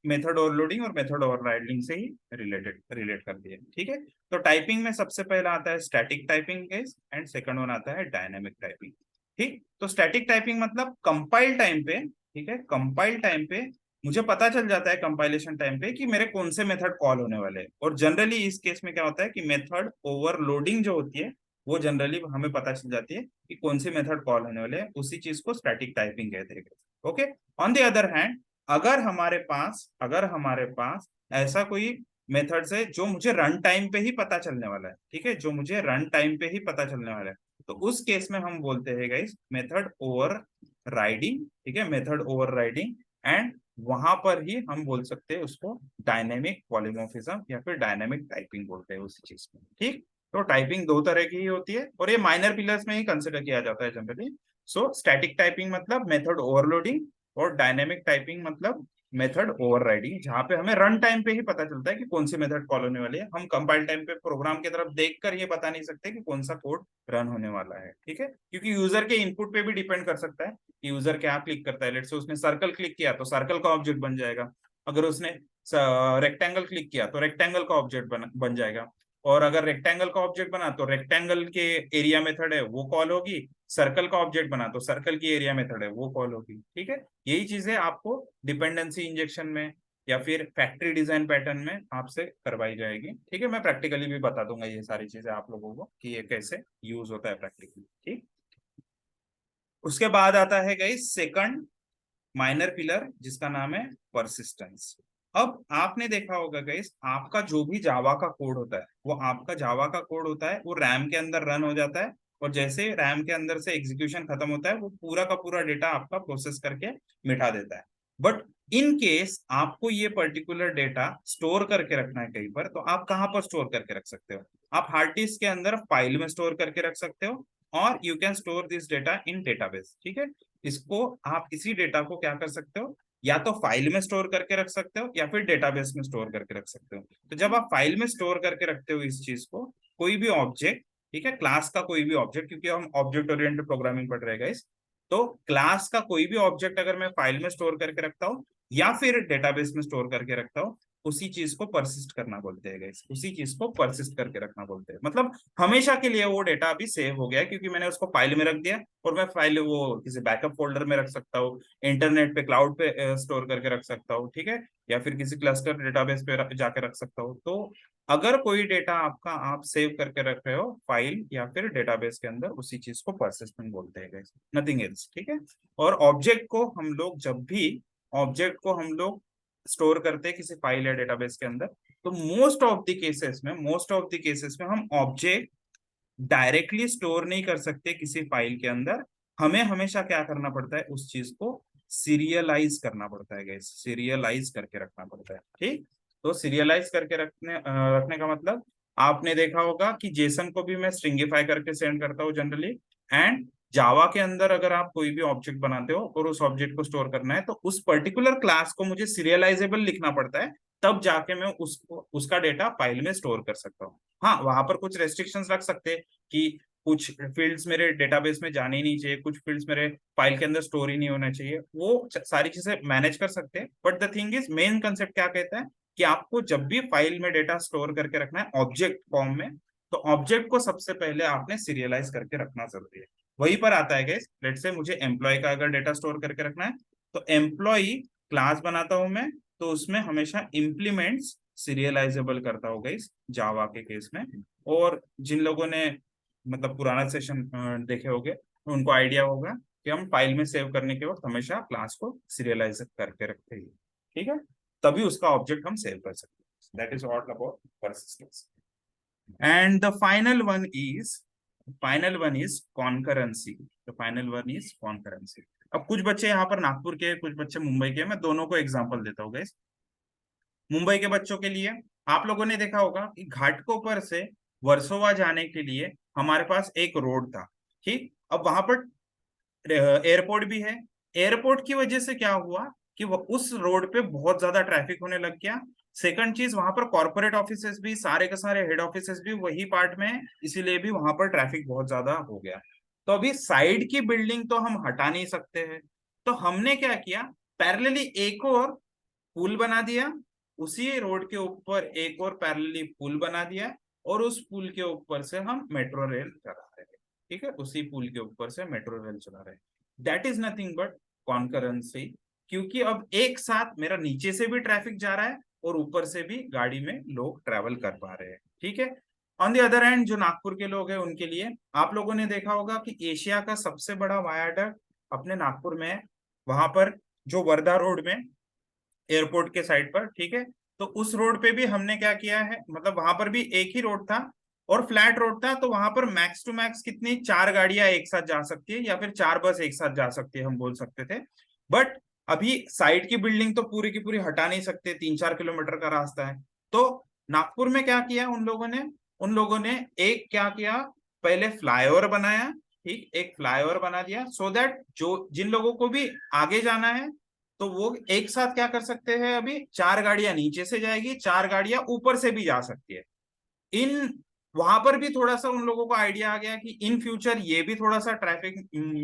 Speaker 1: मेथड ओवरलोडिंग और मेथड ओवरराइडिंग से ही रिलेट करती है, ठीक है। तो टाइपिंग में सबसे पहला आता है static typing guys, and second one आता है डायनेमिक टाइपिंग, ठीक। तो स्टैटिक टाइपिंग मतलब कंपाइल टाइम पे, ठीक है, कंपाइल टाइम पे मुझे पता चल जाता है कंपाइलेशन टाइम पे कि मेरे कौन से मेथड कॉल होने वाले हैं। और जनरली इस केस में क्या होता है कि मेथड ओवरलोडिंग जो होती है वो जनरली हमें पता चल जाती है कि कौन सी मेथड कॉल होने वाले हैं, उसी चीज को स्टैटिक टाइपिंग कहते हैं, okay. On the other hand अगर हमारे पास ऐसा कोई मेथड्स है जो मुझे रन टाइम पे ही पता चलने वाला है, ठीक है, जो मुझे रन टाइम पे ही पता चलने वाला है, तो उस केस में हम बोलते हैं गाइस मेथड ओवर राइडिंग, ठीक है, मेथड ओवर राइडिंग। एंड वहां पर ही हम बोल सकते हैं उसको डायनेमिक पॉलीमॉर्फिज्म या फिर डायनेमिक टाइपिंग बोलते हैं उस चीज में, ठीक। तो टाइपिंग दो तरह की ही होती है, और ये माइनर पिलर्स में ही कंसिडर किया जाता है जनरली। सो स्टैटिक टाइपिंग मतलब मेथड ओवरलोडिंग, और डायनेमिक टाइपिंग मतलब मेथड ओवरराइडिंग, जहां पे हमें रन टाइम पे ही पता चलता है कि कौन सी मेथड कॉल होने वाली है। हम कंपाइल टाइम पे प्रोग्राम की तरफ देखकर ये बता नहीं सकते कि कौन सा कोड रन होने वाला है, ठीक है, क्योंकि यूजर के इनपुट पे भी डिपेंड कर सकता है कि यूजर क्या क्लिक करता है। लेट से उसने सर्कल क्लिक किया तो सर्कल का ऑब्जेक्ट बन जाएगा, अगर उसने रेक्टेंगल क्लिक किया तो रेक्टेंगल का ऑब्जेक्ट बन जाएगा, और अगर रेक्टेंगल का ऑब्जेक्ट बना तो रेक्टेंगल के एरिया मेथड है वो कॉल होगी, सर्कल का ऑब्जेक्ट बना तो सर्कल की एरिया मेथड है वो कॉल होगी, ठीक है। यही चीजें आपको डिपेंडेंसी इंजेक्शन में या फिर फैक्ट्री डिजाइन पैटर्न में आपसे करवाई जाएगी, ठीक है। मैं प्रैक्टिकली भी बता दूंगा ये सारी चीजें आप लोगों को कि ये कैसे यूज होता है प्रैक्टिकली, ठीक। उसके बाद आता है गाइस सेकंड माइनर पिलर, जिसका नाम है परसिस्टेंस। अब आपने देखा होगा गाइस, आपका जो भी जावा का कोड होता है, वो आपका जावा का कोड होता है, वो रैम के अंदर रन हो जाता है, और जैसे रैम के अंदर से एग्जीक्यूशन खत्म होता है, वो पूरा का पूरा डेटा आपका प्रोसेस करके मिटा देता है। बट इन केस आपको ये पर्टिकुलर डेटा स्टोर करके रखना है कहीं पर, तो आप कहाँ पर स्टोर करके रख सकते हो? आप हार्ड डिस्क के अंदर फाइल में स्टोर करके रख सकते हो, और you can store this data in database. ठीक है, इसको आप इसी डेटा को क्या कर सकते हो, या तो फाइल में स्टोर करके रख सकते हो या फिर डेटाबेस में स्टोर करके रख सकते हो। तो जब आप फाइल में स्टोर करके रखते हो इस चीज को, कोई भी ऑब्जेक्ट, ठीक है, क्लास का कोई भी ऑब्जेक्ट, क्योंकि हम ऑब्जेक्ट ओरिएंटेड प्रोग्रामिंग पढ़ रहे हैं guys, तो क्लास का कोई भी ऑब्जेक्ट अगर मैं फाइल में स्टोर करके रखता हूँ या फिर डेटाबेस में स्टोर करके रखता हूँ, उसी चीज को परसिस्ट करना बोलते हैं गाइस, उसी चीज को परसिस्ट करके रखना बोलते हैं। मतलब हमेशा के लिए वो डेटा अभी सेव हो गया है, क्योंकि मैंने उसको फाइल में रख दिया, और मैं फाइल वो किसी बैकअप फोल्डर में रख सकता हूँ, इंटरनेट पे क्लाउड पे स्टोर करके रख सकता हूँ, ठीक है, या फिर किसी क्लस्टर डेटाबेस पे जाके रख सकता हूँ। तो अगर कोई डेटा आपका आप सेव करके रख रहे हो फाइल या फिर डेटाबेस के अंदर, उसी चीज को परसिस्टेंट बोलते हैं गाइस, नथिंग एल्स। ठीक है, और ऑब्जेक्ट को हम लोग जब भी ऑब्जेक्ट को हम लोग स्टोर करते हैं किसी फाइल या डेटाबेस के अंदर, तो मोस्ट ऑफ द केसेस में हम ऑब्जेक्ट डायरेक्टली स्टोर नहीं कर सकते किसी फाइल के अंदर। हमें हमेशा क्या करना पड़ता है, उस चीज को सीरियलाइज करना पड़ता है गाइस, सीरियलाइज करके रखना पड़ता है। ठीक, तो सीरियलाइज करके रखने का मतलब, आपने देखा होगा कि जेसन को भी मैं स्ट्रिंगिफाई करके सेंड करता हूँ जनरली, एंड जावा के अंदर अगर आप कोई भी ऑब्जेक्ट बनाते हो और उस ऑब्जेक्ट को स्टोर करना है, तो उस पर्टिकुलर क्लास को मुझे सीरियलाइजेबल लिखना पड़ता है, तब जाके मैं उसको उसका डेटा फाइल में स्टोर कर सकता हूँ। हाँ, वहां पर कुछ रेस्ट्रिक्शंस रख सकते हैं कि कुछ फील्ड्स मेरे डेटाबेस में जाने ही नहीं चाहिए, कुछ फील्ड्स मेरे फाइल के अंदर स्टोर ही नहीं होना चाहिए, वो सारी चीजें मैनेज कर सकते हैं। But the thing is, main concept क्या कहता है कि आपको जब भी फाइल में डेटा स्टोर करके रखना है ऑब्जेक्ट फॉर्म में, तो ऑब्जेक्ट को सबसे पहले आपने सीरियलाइज करके रखना जरूरी है। वहीं पर आता है गाइस, लेट से मुझे एम्प्लॉय का अगर डेटा स्टोर करके रखना है, तो एम्प्लॉय क्लास बनाता हूं मैं, तो उसमें हमेशा इम्प्लीमेंट्स सीरियलाइजेबल करता हूँ गाइस, जावा के केस में। और जिन लोगों ने मतलब पुराना सेशन देखे होंगे, तो उनको आइडिया होगा कि हम फाइल में सेव करने के वक्त हमेशा क्लास को सीरियलाइज करके रखते हैं। ठीक है, तभी उसका ऑब्जेक्ट हम सेव कर सकते हैं। That is all about persistence. And the final one is concurrency. The final one is concurrency. अब कुछ बच्चे यहाँ पर नागपुर के, कुछ बच्चे मुंबई के, मैं दोनों को एग्जांपल देता हूँ गाइस। मुंबई के बच्चों के लिए, आप लोगों ने देखा होगा कि घाटकोपर से वर्सोवा जाने के लिए हमारे पास एक रोड था। ठीक, अब वहां पर एयरपोर्ट भी है। एयरपोर्ट की वजह से क्या हुआ कि वो उस रोड पे बहुत ज्यादा ट्रैफिक होने लग गया। सेकंड चीज, वहां पर कॉर्पोरेट ऑफिसेस भी, सारे के सारे हेड ऑफिसेस भी वही पार्ट में है, इसीलिए भी वहां पर ट्रैफिक बहुत ज्यादा हो गया। तो अभी साइड की बिल्डिंग तो हम हटा नहीं सकते हैं, तो हमने क्या किया, पैरेलली एक और पुल बना दिया, उसी रोड के ऊपर एक और पैरेलली पुल बना दिया, और उस पुल के ऊपर से हम मेट्रो रेल चला रहे हैं। ठीक है, उसी पुल के ऊपर से मेट्रो रेल चला रहे हैं। That is nothing but concurrency, क्योंकि अब एक साथ मेरा नीचे से भी ट्रैफिक जा रहा है और ऊपर से भी गाड़ी में लोग ट्रेवल कर पा रहे हैं। ठीक है, ऑन द अदर हैंड जो नागपुर के लोग हैं उनके लिए, आप लोगों ने देखा होगा कि एशिया का सबसे बड़ा वायाडक्ट अपने नागपुर में है, वहां पर जो वर्धा रोड में, एयरपोर्ट के साइड पर। ठीक है, तो उस रोड पे भी हमने क्या किया है, मतलब वहां पर भी एक ही रोड था और फ्लैट रोड था, तो वहां पर मैक्स टू मैक्स कितनी, 4 गाड़ियां एक साथ जा सकती है या फिर 4 बस एक साथ जा सकती है, हम बोल सकते थे। बट अभी साइड की बिल्डिंग तो पूरी की पूरी हटा नहीं सकते, 3-4 किलोमीटर का रास्ता है। तो नागपुर में क्या किया उन लोगों ने एक क्या किया, पहले फ्लाईओवर बनाया। ठीक, एक फ्लाईओवर बना दिया, सो दैट जो जिन लोगों को भी आगे जाना है, तो वो एक साथ क्या कर सकते हैं, अभी 4 गाड़ियां नीचे से जाएगी, 4 गाड़ियां ऊपर से भी जा सकती है। इन वहां पर भी थोड़ा सा उन लोगों को आइडिया आ गया कि इन फ्यूचर ये भी थोड़ा सा ट्रैफिक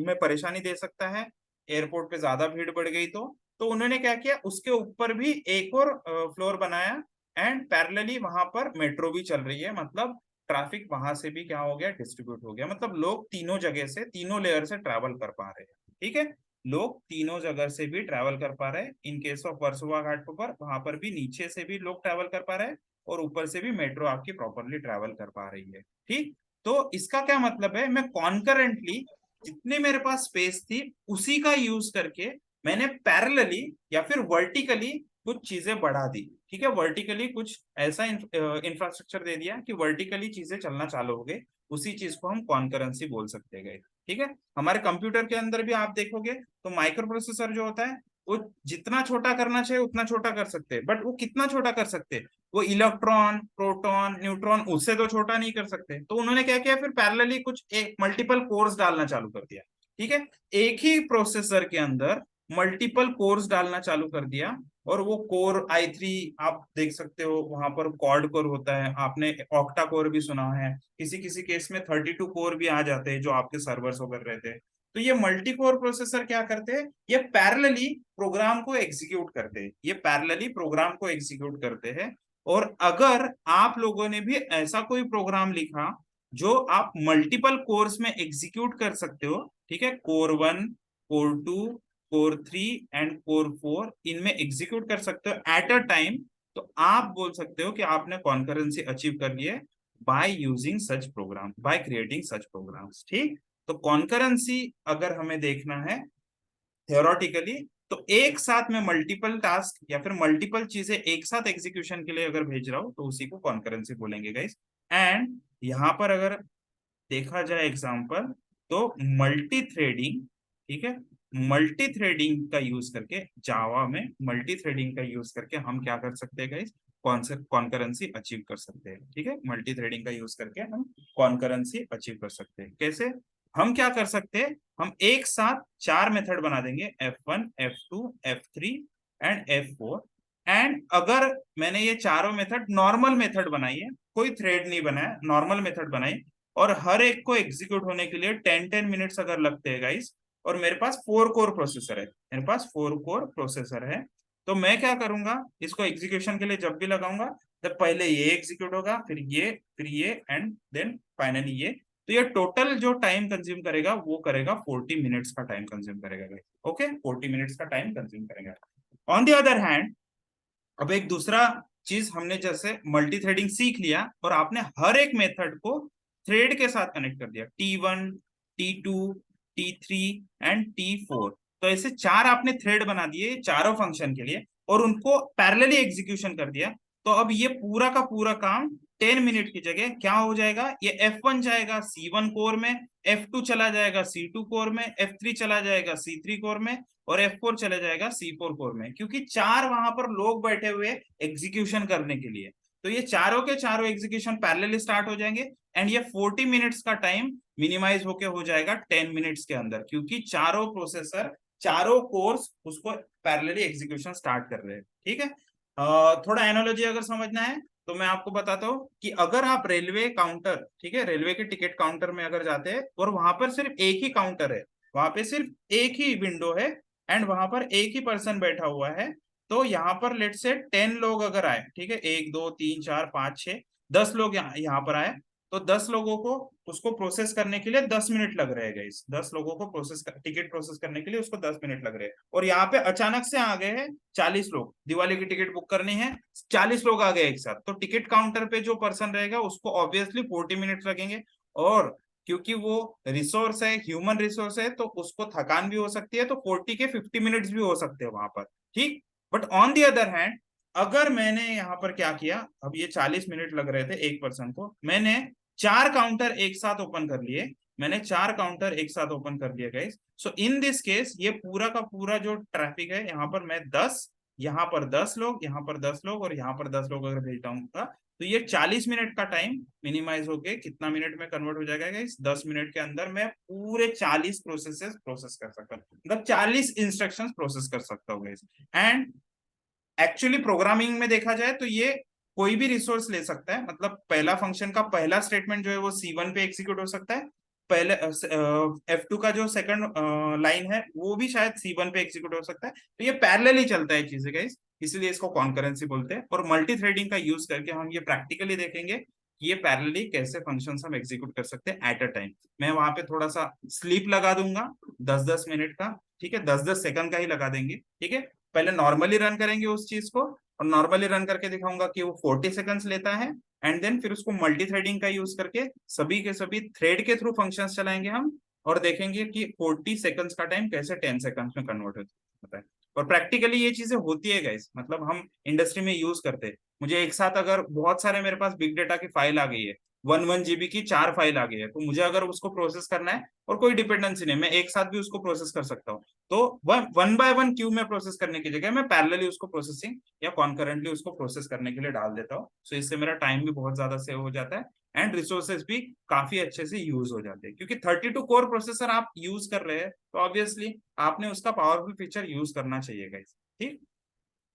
Speaker 1: में परेशानी दे सकता है, एयरपोर्ट पे ज्यादा भीड़ बढ़ गई तो उन्होंने क्या किया, उसके ऊपर भी एक और फ्लोर बनाया, एंड पैरेलली वहां पर मेट्रो भी चल रही है। मतलब ट्रैफिक वहां से भी क्या हो गया, डिस्ट्रीब्यूट हो गया, मतलब लोग तीनों जगह से, तीनों लेयर से ट्रैवल कर पा रहे हैं। ठीक है, लोग तीनों जगह से भी ट्रैवल कर पा रहे हैं। इन केस ऑफ वर्सोवा घाट पर वहां पर भी नीचे से भी लोग ट्रैवल कर पा रहे हैं, और ऊपर से भी मेट्रो आपकी प्रॉपरली ट्रैवल कर पा रही है। ठीक, तो इसका क्या मतलब है, मैं कॉन्करेंटली जितने मेरे पास स्पेस थी उसी का यूज करके मैंने पैरेलली या फिर वर्टिकली कुछ चीजें बढ़ा दी। ठीक है, वर्टिकली कुछ ऐसा इंफ्रास्ट्रक्चर दे दिया कि वर्टिकली चीजें चलना चालू हो गई। उसी चीज को हम कॉन्करेंसी बोल सकते हैं। ठीक है, हमारे कंप्यूटर के अंदर भी आप देखोगे तो माइक्रो प्रोसेसर जो होता है वो जितना छोटा करना चाहिए उतना छोटा कर सकते हैं, बट वो कितना छोटा कर सकते हैं? वो इलेक्ट्रॉन, प्रोटॉन, न्यूट्रॉन उससे तो छोटा नहीं कर सकते। तो उन्होंने क्या किया, फिर पैरेलली कुछ एक मल्टीपल कोर्स डालना चालू कर दिया। ठीक है, एक ही प्रोसेसर के अंदर मल्टीपल कोर्स डालना चालू कर दिया। और वो कोर i3 आप देख सकते हो, वहां पर क्वाड कोर होता है, आपने ऑक्टा कोर भी सुना है, किसी किसी केस में 32 कोर भी आ जाते हैं जो आपके सर्वर्स वगैरह रहते हैं। तो ये मल्टी कोर प्रोसेसर क्या करते हैं, ये पैरेलली प्रोग्राम को एग्जीक्यूट करते हैं, ये पैरेलली प्रोग्राम को एग्जीक्यूट करते हैं। और अगर आप लोगों ने भी ऐसा कोई प्रोग्राम लिखा जो आप मल्टीपल कोर्स में एग्जीक्यूट कर सकते हो, ठीक है, core 1, core 2, core 3 and core 4 इनमें एग्जीक्यूट कर सकते हो एट अ टाइम, तो आप बोल सकते हो कि आपने कॉन्करेंसी अचीव कर ली है by using such program, by creating such programs. ठीक, तो कॉन्करेंसी अगर हमें देखना है थियोरेटिकली, तो एक साथ में मल्टीपल टास्क या फिर मल्टीपल चीजें एक साथ एग्जीक्यूशन के लिए अगर भेज रहा हूं तो उसी को कॉन्करेंसी बोलेंगे गाइस। एंड यहां पर अगर देखा जाए एग्जांपल, तो मल्टी थ्रेडिंग, ठीक है, मल्टी थ्रेडिंग का यूज करके, जावा में मल्टी थ्रेडिंग का यूज करके हम क्या कर सकते हैं गाइस, कॉन्करेंसी अचीव कर सकते हैं। ठीक है, मल्टी थ्रेडिंग का यूज करके हम कॉन्करेंसी अचीव कर सकते हैं। कैसे, हम क्या कर सकते हैं, हम एक साथ चार मेथड बना देंगे, F1, F2, F3 and F4। And अगर मैंने ये चारों मेथड नॉर्मल मेथड बनाई है, कोई थ्रेड नहीं बनाया, नॉर्मल मेथड बनाई, और हर एक को एग्जीक्यूट होने के लिए 10-10 मिनट्स अगर लगते हैं गाइस, और मेरे पास 4 कोर प्रोसेसर है, मेरे पास 4 कोर प्रोसेसर है, तो मैं क्या करूंगा, इसको एग्जीक्यूशन के लिए जब भी लगाऊंगा, तब पहले ये एग्जीक्यूट होगा, फिर ये एंड देन फाइनली ये। तो ये टोटल जो टाइम कंज्यूम करेगा वो करेगा 40 मिनट्स का टाइम कंज्यूम करेगा गाइस। ओके, 40 मिनट्स का टाइम कंज्यूम करेगा। ऑन द अदर हैंड, अब एक दूसरा चीज, हमने जैसे मल्टी थ्रेडिंग सीख लिया और आपने हर एक मेथड को थ्रेड के साथ कनेक्ट कर दिया, T1, T2, T3 and T4। तो ऐसे चार आपने थ्रेड बना दिए चारों फंक्शन के लिए और उनको पैरेलली एग्जीक्यूशन कर दिया। तो अब ये पूरा का पूरा काम 10 मिनट की जगह क्या हो जाएगा, ये F1 जाएगा C1 कोर में, F2 चला जाएगा C2 कोर में, F3 चला जाएगा C3 कोर में, और F4 चले जाएगा C4 कोर में, क्योंकि चार वहां पर लोग बैठे हुए एग्जीक्यूशन करने के लिए। तो ये चारों के चारों एग्जीक्यूशन पैरेलली स्टार्ट हो जाएंगे एंड ये 40 मिनट्स का टाइम मिनिमाइज होके हो जाएगा 10 मिनट्स के अंदर, क्योंकि चारों प्रोसेसर, चारों कोर्स उसको पैरेलली एग्जीक्यूशन स्टार्ट कर रहे हैं। ठीक है, थोड़ा एनालॉजी अगर समझना है तो मैं आपको बताता हूँ कि अगर आप रेलवे काउंटर, ठीक है, रेलवे के टिकट काउंटर में अगर जाते हैं और वहां पर सिर्फ एक ही काउंटर है, वहां पे सिर्फ एक ही विंडो है एंड वहां पर एक ही पर्सन बैठा हुआ है, तो यहाँ पर लेट से 10 लोग अगर आए, ठीक है, 1 2 3 4 5 6 10 लोग यहाँ पर आए, तो 10 लोगों को उसको प्रोसेस करने के लिए 10 मिनट लग रहे हैं गाइस। 10 लोगों को टिकट प्रोसेस करने के लिए उसको 10 मिनट लग रहे हैं, और यहाँ पे अचानक से आ गए हैं 40 लोग, दिवाली की टिकट बुक करनी है, 40 लोग आ गए एक साथ, तो टिकट काउंटर पे जो पर्सन रहेगा उसको ऑब्वियसली 40 मिनट लगेंगे। और क्योंकि वो रिसोर्स है, ह्यूमन रिसोर्स है, तो उसको थकान भी हो सकती है, तो 40 के 50 मिनट्स भी हो सकते हैं वहां पर। ठीक, but on the other hand, अगर मैंने यहाँ पर क्या किया, अब ये 40 मिनट लग रहे थे एक पर्सन को, मैंने चार काउंटर एक साथ ओपन कर लिए, मैंने चार काउंटर एक साथ ओपन कर दिए guys. So in this case ये पूरा का पूरा जो ट्रैफिक है, यहाँ पर मैं 10, यहाँ पर 10 लोग, यहाँ पर 10 लोग और यहाँ पर 10 लोग अगर भेजता हूँ, तो ये 40 मिनट का टाइम मिनिमाइज होके कितना मिनट में कन्वर्ट हो जाएगा गाइस, 10 मिनट के अंदर मैं पूरे 40 प्रोसेसेस प्रोसेस कर सकता हूँ, मतलब 40 इंस्ट्रक्शंस प्रोसेस कर सकता हूँ गाइस। एंड एक्चुअली प्रोग्रामिंग में देखा जाए तो ये कोई भी रिसोर्स ले सकता है, मतलब पहला फंक्शन का पहला स्टेटमेंट जो है वो C1 पे एग्जीक्यूट हो सकता है, पहले F2 का जो सेकंड लाइन है वो भी शायद C1 पे एग्जीक्यूट हो सकता है। तो ये पैरेलली चलता है चीजें गाइस, इसलिए इसको कॉन्करेंसी बोलते हैं। और मल्टी थ्रेडिंग का यूज करके हम ये प्रैक्टिकली देखेंगे कि ये पैरेलली कैसे फंक्शंस हम एग्जीक्यूट कर सकते हैं एट अ टाइम। मैं वहां पे थोड़ा सा स्लीप लगा दूंगा 10-10 मिनट का, ठीक है, 10-10 सेकंड का ही लगा देंगे। ठीक है, पहले नॉर्मली रन करेंगे उस चीज को, और नॉर्मली रन करके दिखाऊंगा कि वो 40 सेकंड्स लेता है, एंड देन फिर उसको मल्टी थ्रेडिंग का यूज करके सभी के सभी थ्रेड के थ्रू फंक्शंस चलाएंगे हम, और देखेंगे कि 40 सेकंड्स का टाइम कैसे 10 सेकंड्स में कन्वर्ट होता है। और प्रैक्टिकली ये चीजें होती है गाइस, मतलब हम इंडस्ट्री में यूज करते हैं। मुझे एक साथ अगर बहुत सारे मेरे पास बिग डेटा की फाइल आ गई है, 1 GB की 4 फाइल आ गई है, तो मुझे अगर उसको प्रोसेस करना है और कोई डिपेंडेंसी नहीं, मैं एक साथ भी उसको प्रोसेस कर सकता हूँ। तो वन बाय वन क्यू में प्रोसेस करने की जगह मैं पैरेलली उसको प्रोसेसिंग या कॉन्करेंटली उसको प्रोसेस करने के लिए डाल देता हूँ। सो इससे मेरा टाइम भी बहुत ज्यादा सेव हो जाता है एंड रिसोर्सेज भी काफी अच्छे से यूज हो जाते हैं, क्योंकि 32 कोर प्रोसेसर आप यूज कर रहे हैं तो ऑब्वियसली आपने उसका पावरफुल फीचर यूज करना चाहिए गाइस। ठीक।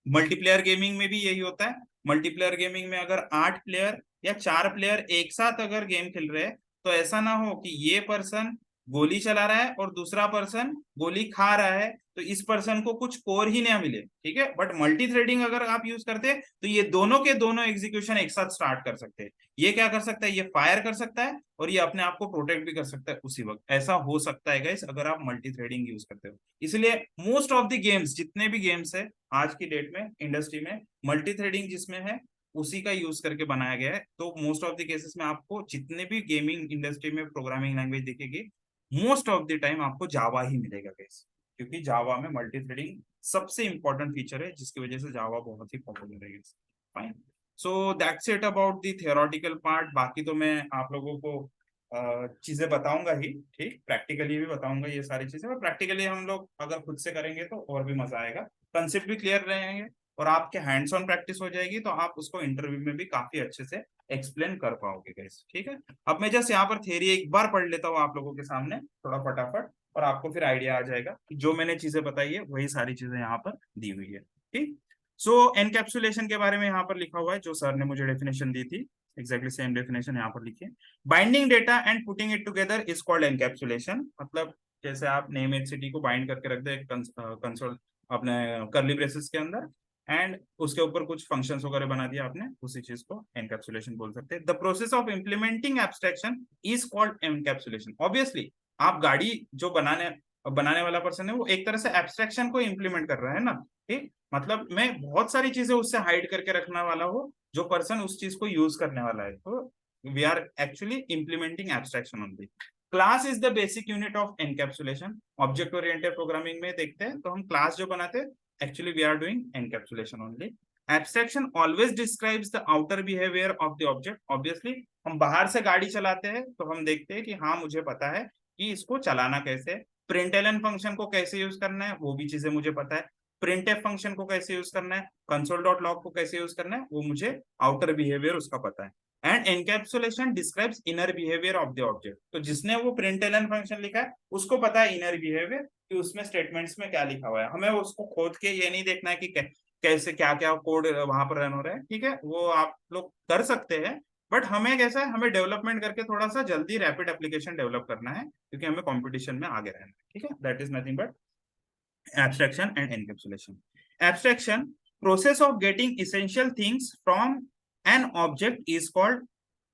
Speaker 1: मल्टीप्लेयर गेमिंग में भी यही होता है। मल्टीप्लेयर गेमिंग में अगर 8 प्लेयर या 4 प्लेयर एक साथ अगर गेम खेल रहे हैं, तो ऐसा ना हो कि ये पर्सन गोली चला रहा है और दूसरा पर्सन गोली खा रहा है, तो इस पर्सन को कुछ कोर ही ना मिले। ठीक है, बट मल्टी थ्रेडिंग अगर आप यूज करते हैं तो ये दोनों के दोनों एग्जीक्यूशन एक साथ स्टार्ट कर सकते हैं। ये क्या कर सकता है, ये फायर कर सकता है और ये अपने आप को प्रोटेक्ट भी कर सकता है उसी वक्त। ऐसा हो सकता है गाइस अगर आप मल्टी थ्रेडिंग यूज करते हो। इसलिए मोस्ट ऑफ द गेम्स, जितने भी गेम्स है आज की डेट में इंडस्ट्री में, मल्टी थ्रेडिंग जिसमें है उसी का यूज करके बनाया गया है। तो मोस्ट ऑफ द केसेस में आपको जितने भी गेमिंग इंडस्ट्री में प्रोग्रामिंग लैंग्वेज दिखेगी, मोस्ट ऑफ द टाइम आपको जावा ही मिलेगा गाइस, क्योंकि जावा में मल्टी थ्रेडिंग सबसे इंपॉर्टेंट फीचर है, जिसकी वजह से जावा बहुत ही पॉपुलर है। Fine. So that's it about the theoretical part. बाकी तो मैं आप लोगों को चीजें बताऊंगा ही, ठीक, प्रैक्टिकली भी बताऊंगा ये सारी चीजें। और प्रैक्टिकली हम लोग अगर खुद से करेंगे तो और भी मजा आएगा, कंसेप्ट भी क्लियर रहेंगे और आपके हैंड्स ऑन प्रैक्टिस हो जाएगी, तो आप उसको इंटरव्यू में भी काफी अच्छे से एक्सप्लेन कर पाओगे गाइस। ठीक है, अब मैं जस्ट यहाँ पर थियरी एक बार पढ़ लेता हूँ आप लोगों के सामने थोड़ा फटाफट, और आपको फिर आइडिया आ जाएगा कि जो मैंने चीजें बताई है वही सारी चीजें यहाँ पर दी हुई है। ठीक। सो एनकैप्सुलेशन के बारे में यहाँ पर लिखा हुआ है, जो सर ने मुझे डेफिनेशन दी थी, एग्जैक्टली सेम डेफिनेशन यहाँ पर लिखी है। Binding data and putting it together is called encapsulation. मतलब जैसे आप नेम एच सिटी को बाइंड करके रख दे कंसोल अपने करली ब्रेसेस के अंदर, एंड उसके ऊपर कुछ फंक्शंस वगैरह बना दिया आपने, उसी चीज को एनकैप्सुलेशन बोल सकते हैं। The process of implementing abstraction is called encapsulation. Obviously आप गाड़ी जो बनाने बनाने वाला पर्सन है वो एक तरह से एब्स्ट्रैक्शन को इंप्लीमेंट कर रहा है ना। ठीक, मतलब मैं बहुत सारी चीजें उससे हाइड करके रखने वाला हूँ, जो पर्सन उस चीज को यूज करने वाला है। तो we are actually implementing abstraction only. Class is the basic unit of encapsulation. Object oriented programming में देखते हैं तो हम क्लास जो बनाते हैं, actually we are doing encapsulation only. Abstraction always describes the outer behaviour of the object. Obviously हम बाहर से गाड़ी चलाते हैं तो हम देखते हैं कि हाँ मुझे पता है कि इसको चलाना कैसे है। प्रिंटलन फंक्शन को कैसे यूज करना है वो भी चीजें मुझे पता है। प्रिंटफ फंक्शन को कैसे यूज करना है, कंसोल डॉट लॉग को कैसे यूज करना है, वो मुझे आउटर बिहेवियर उसका पता है। And encapsulation describes inner behaviour of the object. तो जिसने वो प्रिंटलन फंक्शन लिखा है उसको पता है इनर बिहेवियर, कि उसमें स्टेटमेंट्स में क्या लिखा हुआ है। हमें उसको खोद के ये नहीं देखना है कि कैसे क्या क्या कोड वहां पर रन हो रहा है। ठीक है, वो आप लोग कर सकते हैं, बट हमें कैसा है, हमें डेवलपमेंट करके थोड़ा सा जल्दी रैपिड एप्लीकेशन डेवलप करना है, क्योंकि हमें कंपटीशन में आगे रहना है। ठीक है, that is nothing but abstraction and encapsulation. Abstraction, process of getting essential things from an object is called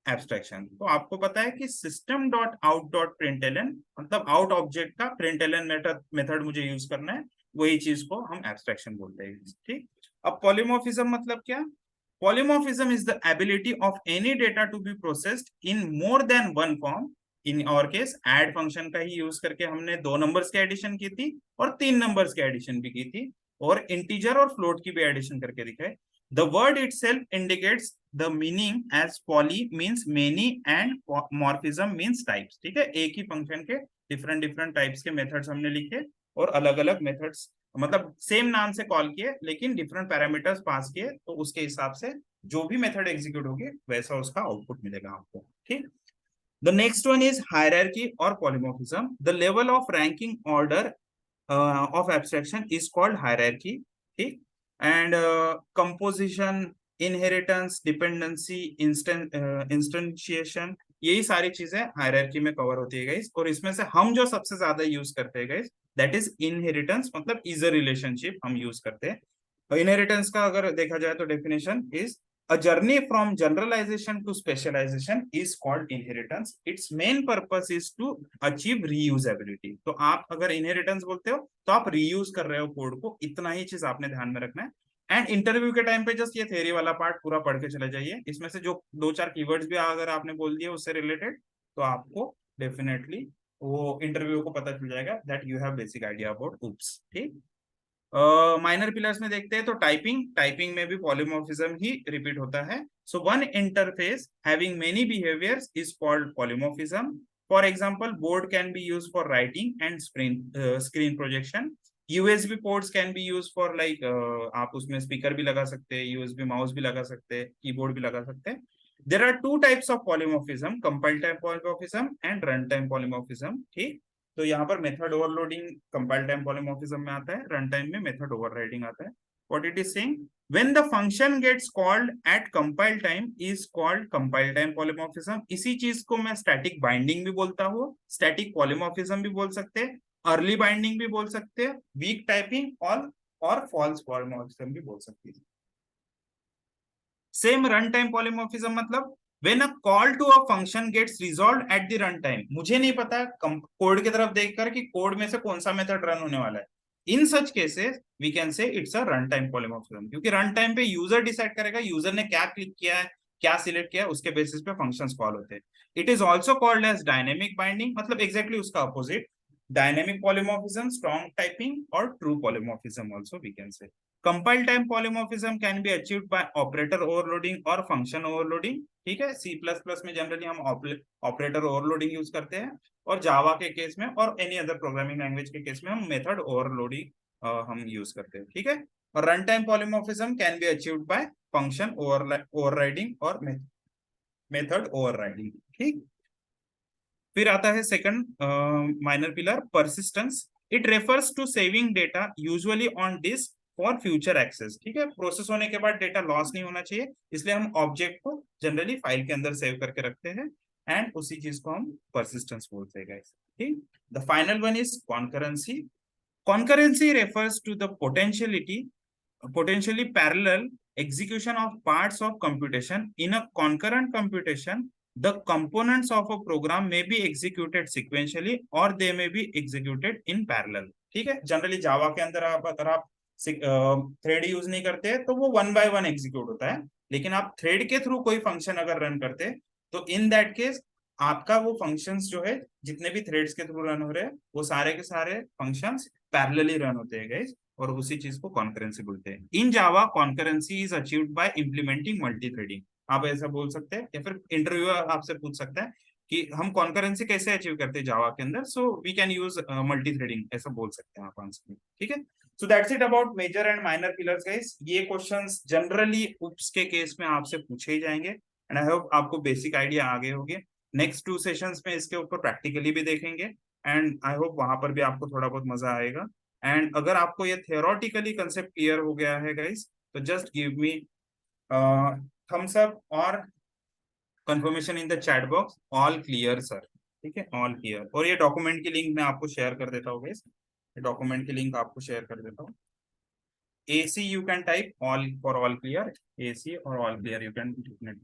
Speaker 1: abstraction. तो आपको पता है कि system dot out dot println, मतलब out object का println मेथड मुझे यूज करना है, वही चीज को हम abstraction बोलते हैं। ठीक। अब polymorphism मतलब क्या? Polymorphism is the ability of any data to be processed in more than one form. इन और केस ऐड फंक्शन का ही यूज करके हमने 2 नंबर्स की एडिशन की थी और 3 नंबर्स की एडिशन भी की थी, और इंटीजर और फ्लोट की भी एडिशन करके दिखाए। The word itself indicates the meaning as poly means many and morphism means types. ठीक है, एक ही फंक्शन के डिफरेंट डिफरेंट टाइप्स के मेथड्स हमने लिखे और अलग अलग मेथड्स, मतलब सेम नाम से कॉल किए लेकिन डिफरेंट पैरामीटर्स पास किए, तो उसके हिसाब से जो भी मेथड एग्जीक्यूट होगी वैसा उसका आउटपुट मिलेगा आपको। ठीक। The next one is hierarchy or polymorphism. The level of ranking order of abstraction is called hierarchy. ठीक, and composition, inheritance, dependency, instantiation, यही सारी चीजें हायरार्की में कवर होती है गाइस। और इसमें से हम जो सबसे ज्यादा यूज करते हैं गाइस, दैट इज इनहेरिटेंस, मतलब इज अ रिलेशनशिप हम यूज करते हैं। इनहेरिटेंस का अगर देखा जाए तो definition is a journey from generalization to specialization is called inheritance. Its main purpose is to achieve reusability. तो आप अगर inheritance बोलते हो तो आप reuse कर रहे हो कोड को, इतना ही चीज आपने ध्यान में रखना है। एंड इंटरव्यू के टाइम पे जस्ट ये थ्योरी वाला पार्ट पूरा पढ़ के चले जाइए, इसमें से जो 2-4 कीवर्ड्स भी अगर आपने बोल दिए उससे रिलेटेड, तो आपको डेफिनेटली वो इंटरव्यू को पता चल जाएगा that you have basic idea about oops. ठीक, माइनर पिलर्स में देखते हैं तो टाइपिंग, टाइपिंग में भी पॉलीमॉर्फिज्म ही रिपीट होता है। So one interface having many behaviours is called polymorphism. For example, board can be used for writing and screen projection. USB ports can be used for like, आप उसमें speaker भी लगा सकते हैं, यूएसबी माउस भी लगा सकते हैं, कीबोर्ड भी लगा सकते हैं। There are two types of polymorphism, compile time polymorphism and run time polymorphism. ठीक, तो यहाँ पर method overloading compile time polymorphism में आता है, रन टाइम में मेथड ओवरराइडिंग आता है। What it is saying, when the function gets called at compile time is called compile time polymorphism. इसी चीज को मैं स्टैटिक बाइंडिंग भी बोलता हूँ, स्टैटिक पॉलीमॉर्फिज्म भी बोल सकते हैं, अर्ली बाइंडिंग भी बोल सकते हैं, वीक टाइपिंग और फॉल्स पॉलीमॉर्फिज्म भी बोल सकते हैं। सेम रन टाइम पॉलीमॉर्फिज्म मतलब when a call to a function gets resolved at the run time, मुझे नहीं पता कोड की तरफ देखकर कि कोड में से कौन सा मेथड रन होने वाला है। In such cases we can say it's a run time polymorphism, क्योंकि रन टाइम पे यूजर डिसाइड करेगा यूजर ने क्या क्लिक किया है, क्या सिलेक्ट किया है, उसके बेसिस पे फंक्शंस कॉल होते हैं। It is also called as dynamic binding, मतलब एग्जैक्टली उसका opposite, dynamic polymorphism, strong typing और true polymorphism also we can say. Compile time polymorphism can be achieved by operator overloading और function overloading. ठीक है, C plus plus में generally हम operator overloading use करते हैं, और जावा के केस में और एनी अदर प्रोग्रामिंग लैंग्वेज के केस में हम मेथड ओवरलोडिंग हम यूज करते हैं। ठीक है, और run time polymorphism can be achieved by function overriding और मेथड ओवरराइडिंग। ठीक, फिर आता है second minor pillar, persistence. It refers to saving data usually on disk for future access. ठीक है, प्रोसेस होने के बाद डेटा लॉस नहीं होना चाहिए, इसलिए हम ऑब्जेक्ट को जनरली फाइल के अंदर सेव करके रखते हैं, एंड उसी चीज को हम परसिस्टेंस बोलते हैं गाइस। ठीक, the final one is concurrency. Concurrency refers to the potentially parallel execution of parts of computation. In a concurrent computation, the components of a program may be executed sequentially or they may be executed in parallel. ठीक है, generally जावा के अंदर आप अगर आप thread use नहीं करते तो वो वन बाय वन एग्जीक्यूट होता है, लेकिन आप थ्रेड के थ्रू कोई फंक्शन अगर रन करते तो इन दैट केस आपका वो फंक्शंस जो है, जितने भी थ्रेड्स के थ्रू रन हो रहे हैं, वो सारे के सारे फंक्शंस पैरेलली रन होते हैं गाइस, और उसी चीज को कॉन्करेंसी बोलते हैं। In Java concurrency is achieved by implementing multithreading. आप ऐसा बोल सकते हैं, या फिर इंटरव्यूअर आपसे पूछ सकता है कि हम कॉन्करेंसी कैसे अचीव करते हैं जावा के अंदर, so we can use multi threading, ऐसा बोल सकते हैं आप आंसर में। ठीक है, so that's it about major and minor pillars guys. ये क्वेश्चंस जनरली उप्स के केस में आपसे पूछे ही जाएंगे, एंड आई होप आपको बेसिक आइडिया आगे होगी। नेक्स्ट 2 सेशंस में इसके ऊपर प्रैक्टिकली भी देखेंगे, एंड आई होप वहां पर भी आपको थोड़ा बहुत मजा आएगा। एंड अगर आपको ये थियोरेटिकली कंसेप्ट क्लियर हो गया है गाइस, तो just give me thumbs up और confirmation in the chat box, all clear sir. ठीक है, ऑल क्लियर। और ये डॉक्यूमेंट की लिंक मैं आपको शेयर कर देता हूँ गाइस, ये डॉक्यूमेंट की लिंक आपको शेयर कर देता हूँ। AC you can type all for all clear, AC और all clear you can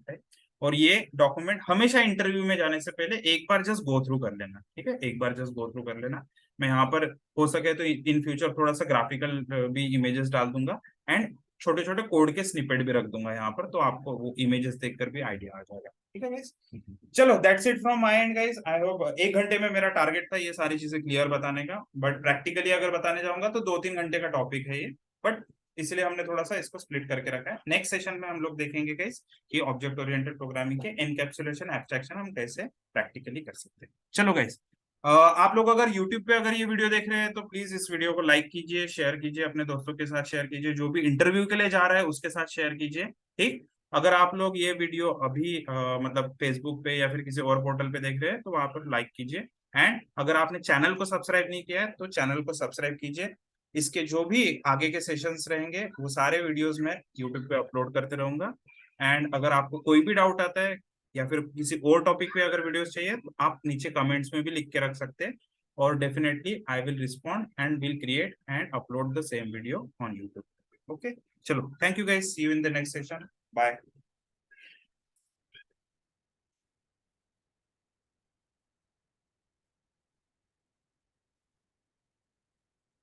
Speaker 1: type। और ये डॉक्यूमेंट हमेशा इंटरव्यू में जाने से पहले एक बार जस्ट गो थ्रू कर लेना। ठीक है, एक बार जस्ट गो थ्रू कर लेना। मैं यहाँ पर हो सके तो इन फ्यूचर थोड़ा सा ग्राफिकल भी इमेजेस डाल दूंगा, एंड छोटे छोटे कोड के स्निपेट भी रख दूंगा यहाँ पर, तो आपको वो इमेजेस देखकर भी आइडिया आ जाएगा। ठीक है गाइस, चलो that's it from my and guys. I hope 1 घंटे में मेरा टारगेट था ये सारी चीजें क्लियर बताने का, बट प्रैक्टिकली अगर बताने जाऊंगा तो 2-3 घंटे का टॉपिक है ये, बट इसलिए हमने थोड़ा सा इसको स्प्लिट करके रखा है। नेक्स्ट सेशन में हम लोग देखेंगे गाइस कि ऑब्जेक्ट ओरिएंटेड प्रोग्रामिंग के एनकैप्सुलेशन एब्स्ट्रैक्शन हम कैसे प्रैक्टिकली कर सकते हैं। चलो गाइस, आप लोग अगर YouTube पे अगर ये वीडियो देख रहे हैं तो प्लीज इस वीडियो को लाइक कीजिए, शेयर कीजिए, अपने दोस्तों के साथ शेयर कीजिए, जो भी इंटरव्यू के लिए जा रहा है उसके साथ शेयर कीजिए। ठीक, अगर आप लोग ये वीडियो अभी मतलब फेसबुक पे या फिर किसी और पोर्टल पे देख रहे हैं तो वहां पर लाइक कीजिए, एंड अगर आपने चैनल को सब्सक्राइब नहीं किया है तो चैनल को सब्सक्राइब कीजिए। इसके जो भी आगे के सेशंस रहेंगे वो सारे वीडियोस मैं यूट्यूब पे अपलोड करते रहूंगा, एंड अगर आपको कोई भी डाउट आता है या फिर किसी और टॉपिक पे अगर वीडियोस चाहिए तो आप नीचे कमेंट्स में भी लिख के रख सकते हैं, और definitely I will respond and will create and upload the same video on YouTube. Okay, चलो, thank you guys, see you in the next session, bye.